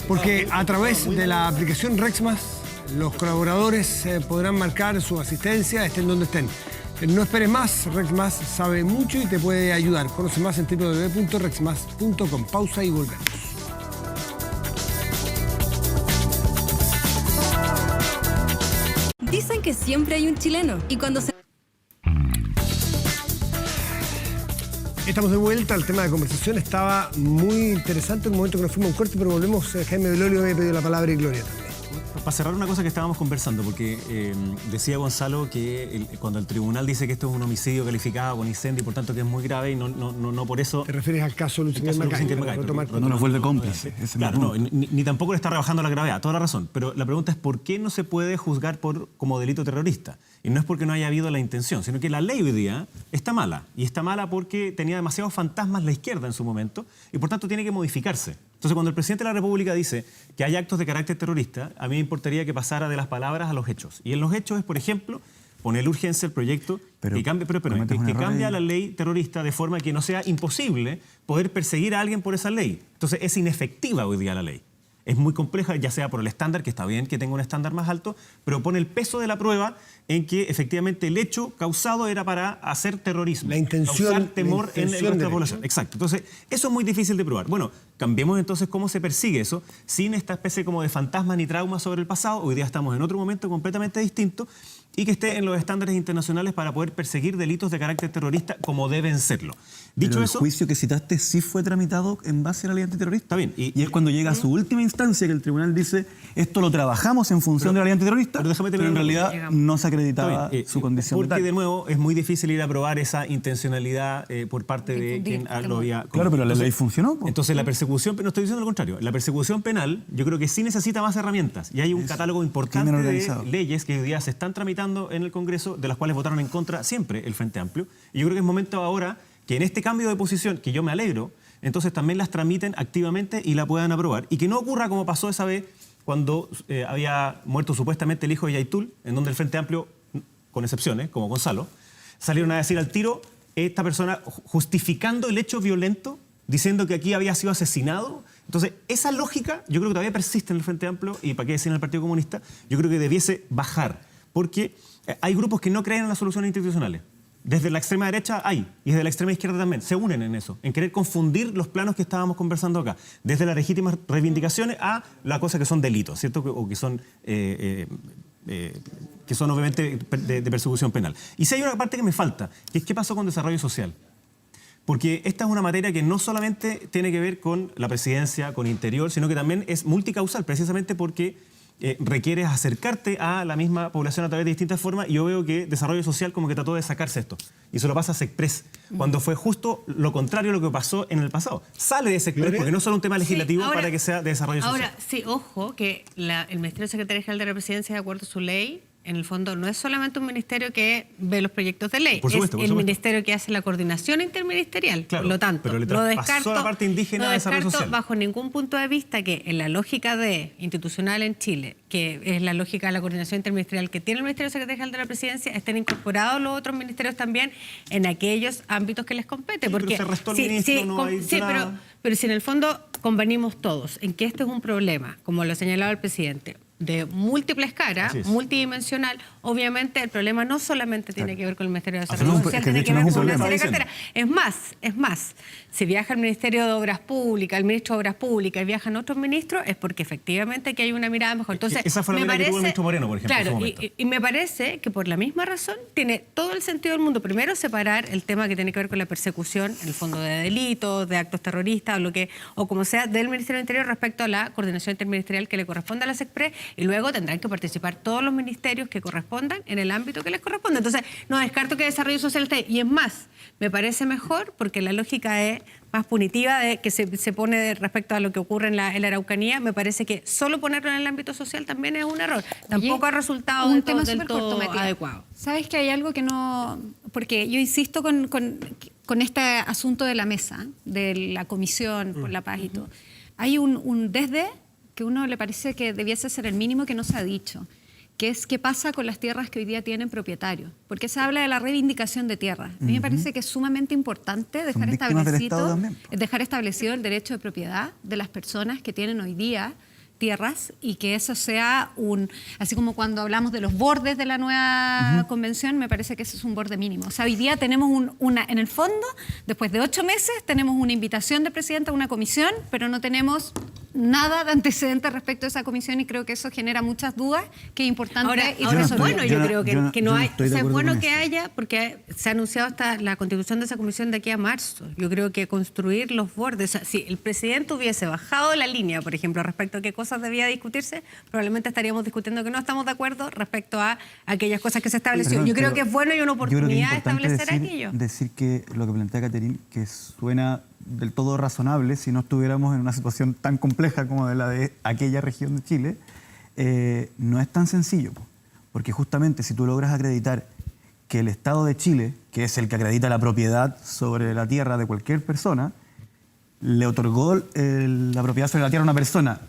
porque a través de la aplicación Rexmas los colaboradores podrán marcar su asistencia, estén donde estén. No esperes más, Rexmas sabe mucho y te puede ayudar. Conoce más en www.rexmas.com. Pausa y volvemos. Dicen que siempre hay un chileno y cuando se... Estamos de vuelta, el tema de conversación estaba muy interesante, en un momento que nos fuimos a un corte, pero volvemos. Jaime Belolio había pedido la palabra y Gloria también. Para cerrar una cosa que estábamos conversando, porque decía Gonzalo que cuando el tribunal dice que esto es un homicidio calificado con incendio y por tanto que es muy grave y no por eso... ¿Te refieres al caso Lucinel Macay? No nos vuelve cómplice. Claro, no, ni tampoco le está rebajando la gravedad, toda la razón. Pero la pregunta es ¿por qué no se puede juzgar como delito terrorista? Y no es porque no haya habido la intención, sino que la ley hoy día está mala. Y está mala porque tenía demasiados fantasmas la izquierda en su momento y por tanto tiene que modificarse. Entonces, cuando el presidente de la República dice que hay actos de carácter terrorista, a mí me importaría que pasara de las palabras a los hechos. Y en los hechos es, por ejemplo, ponerle urgencia al proyecto que cambia la ley terrorista de forma que no sea imposible poder perseguir a alguien por esa ley. Entonces, es inefectiva hoy día la ley. Es muy compleja, ya sea por el estándar, que está bien que tenga un estándar más alto, pero pone el peso de la prueba en que efectivamente el hecho causado era para hacer terrorismo. La intención. Causar temor en nuestra población. Exacto. Entonces, eso es muy difícil de probar. Bueno, cambiemos entonces cómo se persigue eso, sin esta especie como de fantasma ni trauma sobre el pasado. Hoy día estamos en otro momento completamente distinto y que esté en los estándares internacionales para poder perseguir delitos de carácter terrorista como deben serlo. Dicho Pero el eso, juicio que citaste sí fue tramitado en base a la ley antiterrorista. Está bien. Y es cuando llega a su última instancia que el tribunal dice esto lo trabajamos en función de la ley antiterrorista, pero en realidad no se acreditaba su condición porque de tal. De nuevo es muy difícil ir a probar esa intencionalidad por parte de quien lo había... Claro, pero la ley funcionó. Entonces la persecución, no estoy diciendo lo contrario, la persecución penal yo creo que sí necesita más herramientas y hay un catálogo importante de leyes que hoy día se están tramitando en el Congreso, de las cuales votaron en contra siempre el Frente Amplio. Y yo creo que es momento ahora que en este cambio de posición, que yo me alegro, entonces también las tramiten activamente y la puedan aprobar. Y que no ocurra como pasó esa vez cuando había muerto supuestamente el hijo de Yaitul, en donde el Frente Amplio, con excepciones, como Gonzalo, salieron a decir al tiro, esta persona justificando el hecho violento, diciendo que aquí había sido asesinado. Entonces, esa lógica yo creo que todavía persiste en el Frente Amplio y para qué decir en el Partido Comunista, yo creo que debiese bajar, porque hay grupos que no creen en las soluciones institucionales. Desde la extrema derecha hay, y desde la extrema izquierda también, se unen en eso, en querer confundir los planos que estábamos conversando acá, desde las legítimas reivindicaciones a las cosas que son delitos, ¿cierto? O que son obviamente de persecución penal. Y si hay una parte que me falta, que es qué pasó con desarrollo social. Porque esta es una materia que no solamente tiene que ver con la presidencia, con interior, sino que también es multicausal, precisamente porque requieres acercarte a la misma población a través de distintas formas y yo veo que desarrollo social como que trató de sacarse esto y se lo pasa a SECPRES cuando fue justo lo contrario a lo que pasó en el pasado. Sale de SECPRES porque no es solo un tema legislativo para que sea de desarrollo social. Ahora, sí, ojo, que el Ministerio Secretario General de la Presidencia, de acuerdo a su ley, en el fondo no es solamente un ministerio que ve los proyectos de ley, Por supuesto, es el ministerio que hace la coordinación interministerial. Claro, por lo tanto, pero le no traspasó la parte indígena no de desarrollo descarto social. bajo ningún punto de vista que en la lógica institucional en Chile, que es la lógica de la coordinación interministerial que tiene el Ministerio Secretarial de la Presidencia, estén incorporados los otros ministerios también en aquellos ámbitos que les compete. Sí, porque pero se restó el ministro, no hay nada. pero si en el fondo convenimos todos en que este es un problema, como lo señalaba el presidente, de múltiples caras, multidimensional, obviamente el problema no solamente tiene que ver con el Ministerio de Desarrollo Social, tiene que ver con una serie de carteras. Es más, si viaja el Ministerio de Obras Públicas, el ministro de Obras Públicas y viajan otros ministros, es porque efectivamente aquí hay una mirada mejor. Entonces, esa fue la mirada que tuvo el ministro Moreno, por ejemplo. Claro, en su momento. y me parece que por la misma razón tiene todo el sentido del mundo. Primero, separar el tema que tiene que ver con la persecución, en el fondo de delitos, de actos terroristas, o como sea, del Ministerio del Interior respecto a la coordinación interministerial que le corresponde a la SECPRE, y luego tendrán que participar todos los ministerios que correspondan en el ámbito que les corresponde. Entonces, no descarto que desarrollo social esté. Y es más, me parece mejor porque la lógica es más punitiva de que se pone respecto a lo que ocurre en la Araucanía. Me parece que solo ponerlo en el ámbito social también es un error. Tampoco ha resultado del todo adecuado. ¿Sabes que hay algo que no...? Porque yo insisto con este asunto de la mesa, de la Comisión por la Paz y todo. Hay un desde que uno le parece que debiese ser el mínimo que no se ha dicho, que es qué pasa con las tierras que hoy día tienen propietarios. Porque se habla de la reivindicación de tierras. A mí me parece que es sumamente importante dejar establecido el derecho de propiedad de las personas que tienen hoy día tierras y que eso sea así como cuando hablamos de los bordes de la nueva convención, me parece que ese es un borde mínimo. O sea, hoy día tenemos en el fondo, después de 8 meses, tenemos una invitación del presidente a una comisión, pero no tenemos nada de antecedentes respecto a esa comisión y creo que eso genera muchas dudas que es importante. Ahora es bueno, yo creo que no hay, o sea, es bueno que haya, porque se ha anunciado hasta la constitución de esa comisión de aquí a marzo. Yo creo que construir los bordes, o sea, si el presidente hubiese bajado la línea, por ejemplo, respecto a qué cosas debía discutirse, probablemente estaríamos discutiendo que no estamos de acuerdo respecto a aquellas cosas que se estableció. Yo creo que es bueno y una oportunidad de establecer aquello. Decir que lo que plantea Caterine, que suena del todo razonable si no estuviéramos en una situación tan compleja como la de aquella región de Chile, no es tan sencillo. Porque justamente si tú logras acreditar que el Estado de Chile, que es el que acredita la propiedad sobre la tierra de cualquier persona, le otorgó la propiedad sobre la tierra a una persona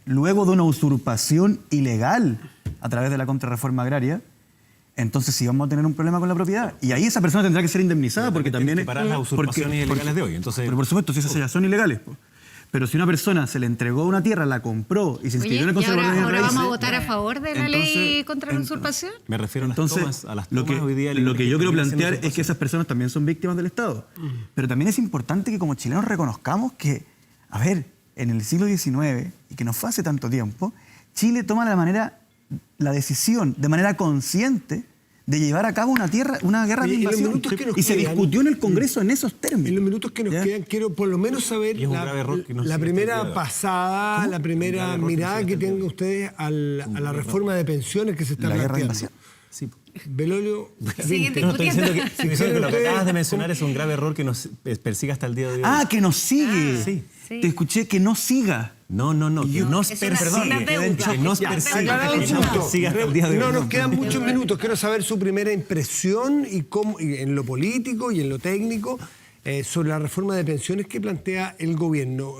luego de una usurpación ilegal a través de la contrarreforma agraria, entonces sí vamos a tener un problema con la propiedad. Y ahí esa persona tendrá que ser indemnizada porque también... Para las usurpaciones ilegales de hoy. Entonces... Pero por supuesto, si esas ya son ilegales. Pero si una persona se le entregó una tierra, la compró y se inscribió en el Consejo de Bienes Raíces... Raíces... ¿Ahora vamos a votar a favor de la ley contra la usurpación? Me refiero a las tomas lo que hoy día. Lo que yo quiero plantear es que esas personas también son víctimas del Estado. Pero también es importante que como chilenos reconozcamos que, a ver, en el siglo XIX, y que no fue hace tanto tiempo, Chile toma la decisión de manera consciente de llevar a cabo una guerra de invasión. Y se discutió en el Congreso en esos términos. En los minutos que nos quedan, quiero por lo menos saber la primera pasada, la primera mirada que tengan ustedes a la reforma de pensiones que se está planteando. Sí. Belolio, no, estoy diciendo que lo que acabas de mencionar es un grave error que nos persigue hasta el día de hoy. Ah, que nos sigue. Sí. Te escuché que no siga. No, que nos persigue. Que nos persiga hasta el día de hoy. No, nos quedan muchos minutos. Quiero saber su primera impresión y en lo político y en lo técnico sobre la reforma de pensiones que plantea el gobierno.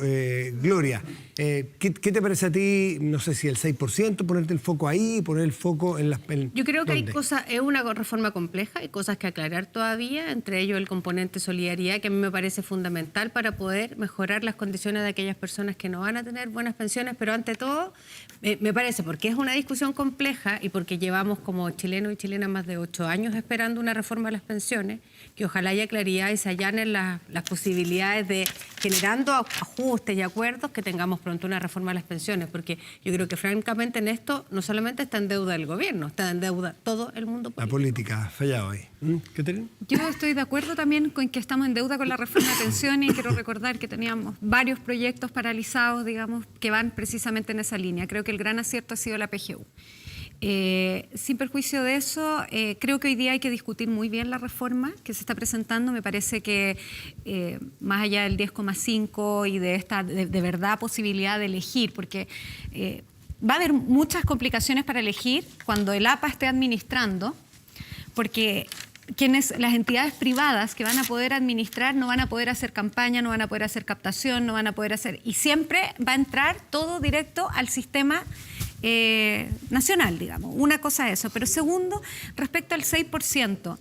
Gloria, ¿qué te parece a ti? No sé si el 6%, ponerte el foco ahí, poner el foco en las... Yo creo que hay cosas, es una reforma compleja, hay cosas que aclarar todavía, entre ellos el componente solidaridad, que a mí me parece fundamental para poder mejorar las condiciones de aquellas personas que no van a tener buenas pensiones, pero ante todo, me parece, porque es una discusión compleja y porque llevamos como chilenos y chilenas más de 8 años esperando una reforma de las pensiones, que ojalá haya claridad y se allanen las posibilidades de, generando ajustes y acuerdos, que tengamos pronto una reforma de las pensiones, porque yo creo que francamente en esto no solamente está en deuda el gobierno, está en deuda todo el mundo político. La política ha fallado ahí. ¿Caterine? Yo estoy de acuerdo también con que estamos en deuda con la reforma de pensiones y quiero recordar que teníamos varios proyectos paralizados, digamos, que van precisamente en esa línea. Creo que el gran acierto ha sido la PGU. Sin perjuicio de eso, creo que hoy día hay que discutir muy bien la reforma que se está presentando. Me parece que más allá del 10,5 y de esta de verdad posibilidad de elegir, porque va a haber muchas complicaciones para elegir cuando el APA esté administrando, porque las entidades privadas que van a poder administrar no van a poder hacer campaña, no van a poder hacer captación, no van a poder hacer... Y siempre va a entrar todo directo al sistema nacional, digamos. Una cosa es eso. Pero segundo, respecto al 6%,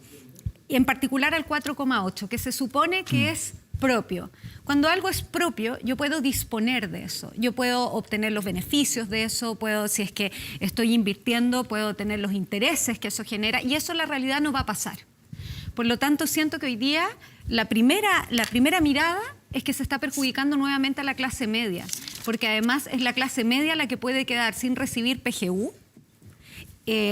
y en particular al 4,8%, que se supone que es propio. Cuando algo es propio, yo puedo disponer de eso. Yo puedo obtener los beneficios de eso, si es que estoy invirtiendo, puedo tener los intereses que eso genera, y eso en la realidad no va a pasar. Por lo tanto, siento que hoy día la primera mirada es que se está perjudicando nuevamente a la clase media, porque además es la clase media la que puede quedar sin recibir PGU,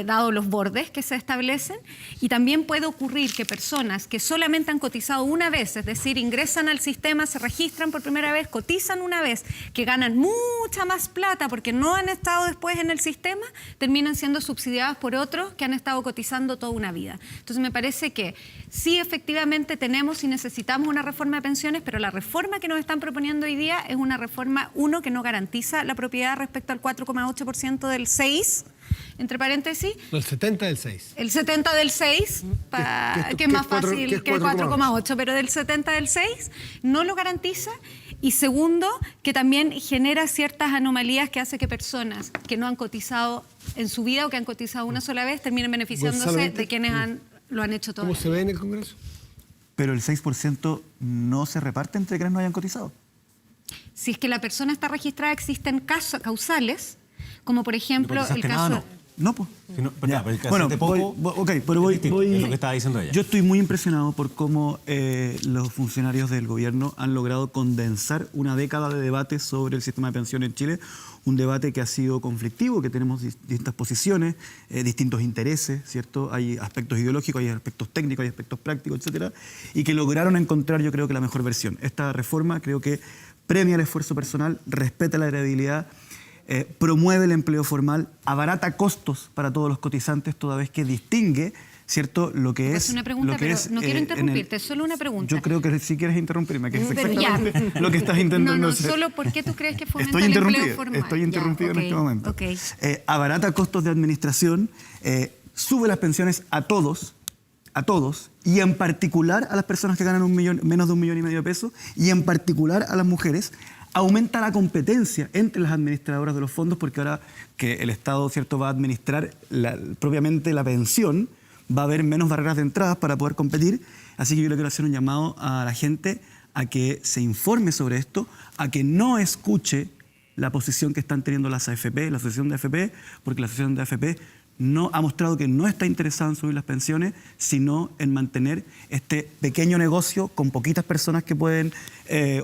dado los bordes que se establecen, y también puede ocurrir que personas que solamente han cotizado una vez, es decir, ingresan al sistema, se registran por primera vez, cotizan una vez, que ganan mucha más plata porque no han estado después en el sistema, terminan siendo subsidiadas por otros que han estado cotizando toda una vida. Entonces me parece que sí, efectivamente tenemos y necesitamos una reforma de pensiones, pero la reforma que nos están proponiendo hoy día es una reforma, que no garantiza la propiedad respecto al 4,8% del 6%, entre paréntesis. No, el 70 del 6. El 70 del 6, que es más fácil que el 4,8, pero del 70 del 6 no lo garantiza. Y segundo, que también genera ciertas anomalías que hace que personas que no han cotizado en su vida o que han cotizado una sola vez terminen beneficiándose de quienes lo han hecho todo. ¿Cómo se ve en el Congreso? Pero el 6% no se reparte entre quienes no hayan cotizado. Si es que la persona está registrada, existen causales, como por ejemplo el caso... No, pues. Bueno, voy, es lo que estaba diciendo ella. Yo estoy muy impresionado por cómo los funcionarios del gobierno han logrado condensar una década de debate sobre el sistema de pensiones en Chile, un debate que ha sido conflictivo, que tenemos distintas posiciones, distintos intereses, ¿cierto? Hay aspectos ideológicos, hay aspectos técnicos, hay aspectos prácticos, etcétera, y que lograron encontrar, yo creo que la mejor versión. Esta reforma creo que premia el esfuerzo personal, respeta la heredabilidad, promueve el empleo formal, abarata costos para todos los cotizantes, toda vez que distingue, ¿cierto?, lo que es... Es una pregunta, pero no quiero interrumpirte, es solo una pregunta. Yo creo que sí quieres interrumpirme, que es exactamente lo que estás intentando hacer. Solo ¿por qué tú crees que fomenta el empleo formal? Estoy interrumpido en este momento. Abarata costos de administración, sube las pensiones a todos, y en particular a las personas que ganan menos de 1,5 millones de pesos, y en particular a las mujeres. Aumenta la competencia entre las administradoras de los fondos, porque ahora que el Estado, ¿cierto?, va a administrar propiamente la pensión, va a haber menos barreras de entrada para poder competir. Así que yo le quiero hacer un llamado a la gente a que se informe sobre esto, a que no escuche la posición que están teniendo las AFP, la Asociación de AFP, porque la Asociación de AFP no ha mostrado que no está interesada en subir las pensiones, sino en mantener este pequeño negocio con poquitas personas que pueden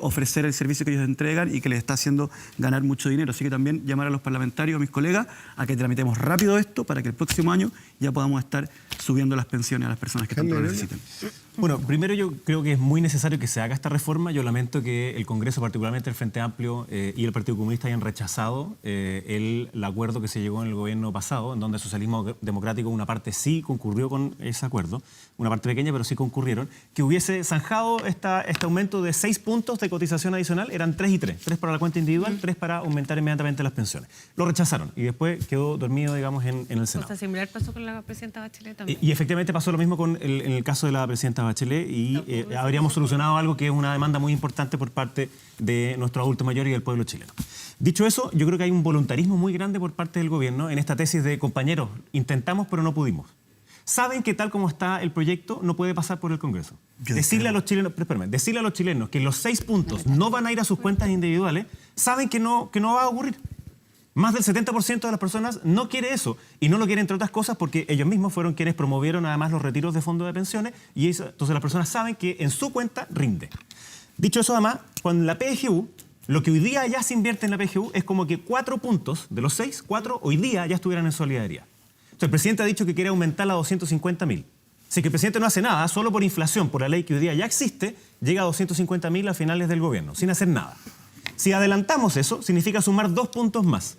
ofrecer el servicio que ellos entregan y que les está haciendo ganar mucho dinero. Así que también llamar a los parlamentarios, a mis colegas, a que tramitemos rápido esto para que el próximo año ya podamos estar subiendo las pensiones a las personas que tanto lo necesiten. Bueno, primero yo creo que es muy necesario que se haga esta reforma. Yo lamento que el Congreso, particularmente el Frente Amplio y el Partido Comunista, hayan rechazado el acuerdo que se llegó en el gobierno pasado, en donde el socialismo democrático, una parte sí concurrió con ese acuerdo, una parte pequeña, pero sí concurrieron, que hubiese zanjado este aumento de 6 puntos de cotización adicional, eran 3 y 3, 3 para la cuenta individual, 3 para aumentar inmediatamente las pensiones. Lo rechazaron y después quedó dormido, digamos, en el Senado. Cosa similar pasó con la presidenta Bachelet también. Y efectivamente pasó lo mismo en el caso de la presidenta Bachelet y habríamos solucionado algo que es una demanda muy importante por parte de nuestros adultos mayores y del pueblo chileno. Dicho eso, yo creo que hay un voluntarismo muy grande por parte del gobierno en esta tesis de compañeros, intentamos pero no pudimos. Saben que tal como está el proyecto no puede pasar por el Congreso. Decirle a los chilenos que los 6 puntos no van a ir a sus cuentas individuales, saben que no va a ocurrir. Más del 70% de las personas no quiere eso y no lo quiere entre otras cosas porque ellos mismos fueron quienes promovieron además los retiros de fondos de pensiones y entonces las personas saben que en su cuenta rinde. Dicho eso, además, con la PGU, lo que hoy día ya se invierte en la PGU es como que 4 puntos de los 6, 4 hoy día ya estuvieran en solidaridad. Entonces, el presidente ha dicho que quiere aumentarla a 250.000. Si que el presidente no hace nada, solo por inflación, por la ley que hoy día ya existe, llega a 250.000 a finales del gobierno, sin hacer nada. Si adelantamos eso, significa sumar 2 puntos más.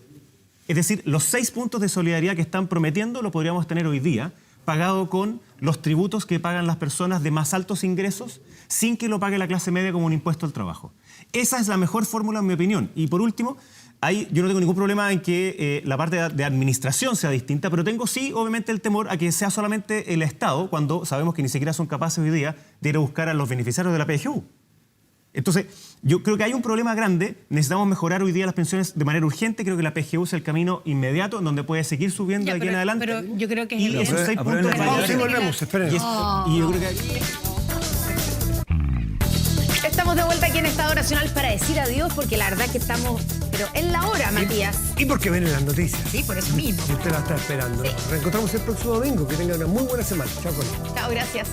Es decir, los 6 puntos de solidaridad que están prometiendo lo podríamos tener hoy día, pagado con los tributos que pagan las personas de más altos ingresos, sin que lo pague la clase media como un impuesto al trabajo. Esa es la mejor fórmula, en mi opinión. Y por último, yo no tengo ningún problema en que la parte de administración sea distinta, pero tengo sí, obviamente, el temor a que sea solamente el Estado, cuando sabemos que ni siquiera son capaces hoy día de ir a buscar a los beneficiarios de la PGU. Entonces, yo creo que hay un problema grande. Necesitamos mejorar hoy día las pensiones de manera urgente. Creo que la PGU es el camino inmediato en donde puede seguir subiendo de aquí en adelante. Pero yo creo que es y esos 6 puntos... Y volvemos, esperen. Y yo creo que... Estamos de vuelta aquí en Estado Nacional para decir adiós, porque la verdad que estamos, pero en la hora, Matías. Y porque vienen las noticias. Sí, por eso mismo. Y usted la está esperando. Sí. Reencontramos el próximo domingo. Que tengan una muy buena semana. Chao, Connie. Chao, gracias.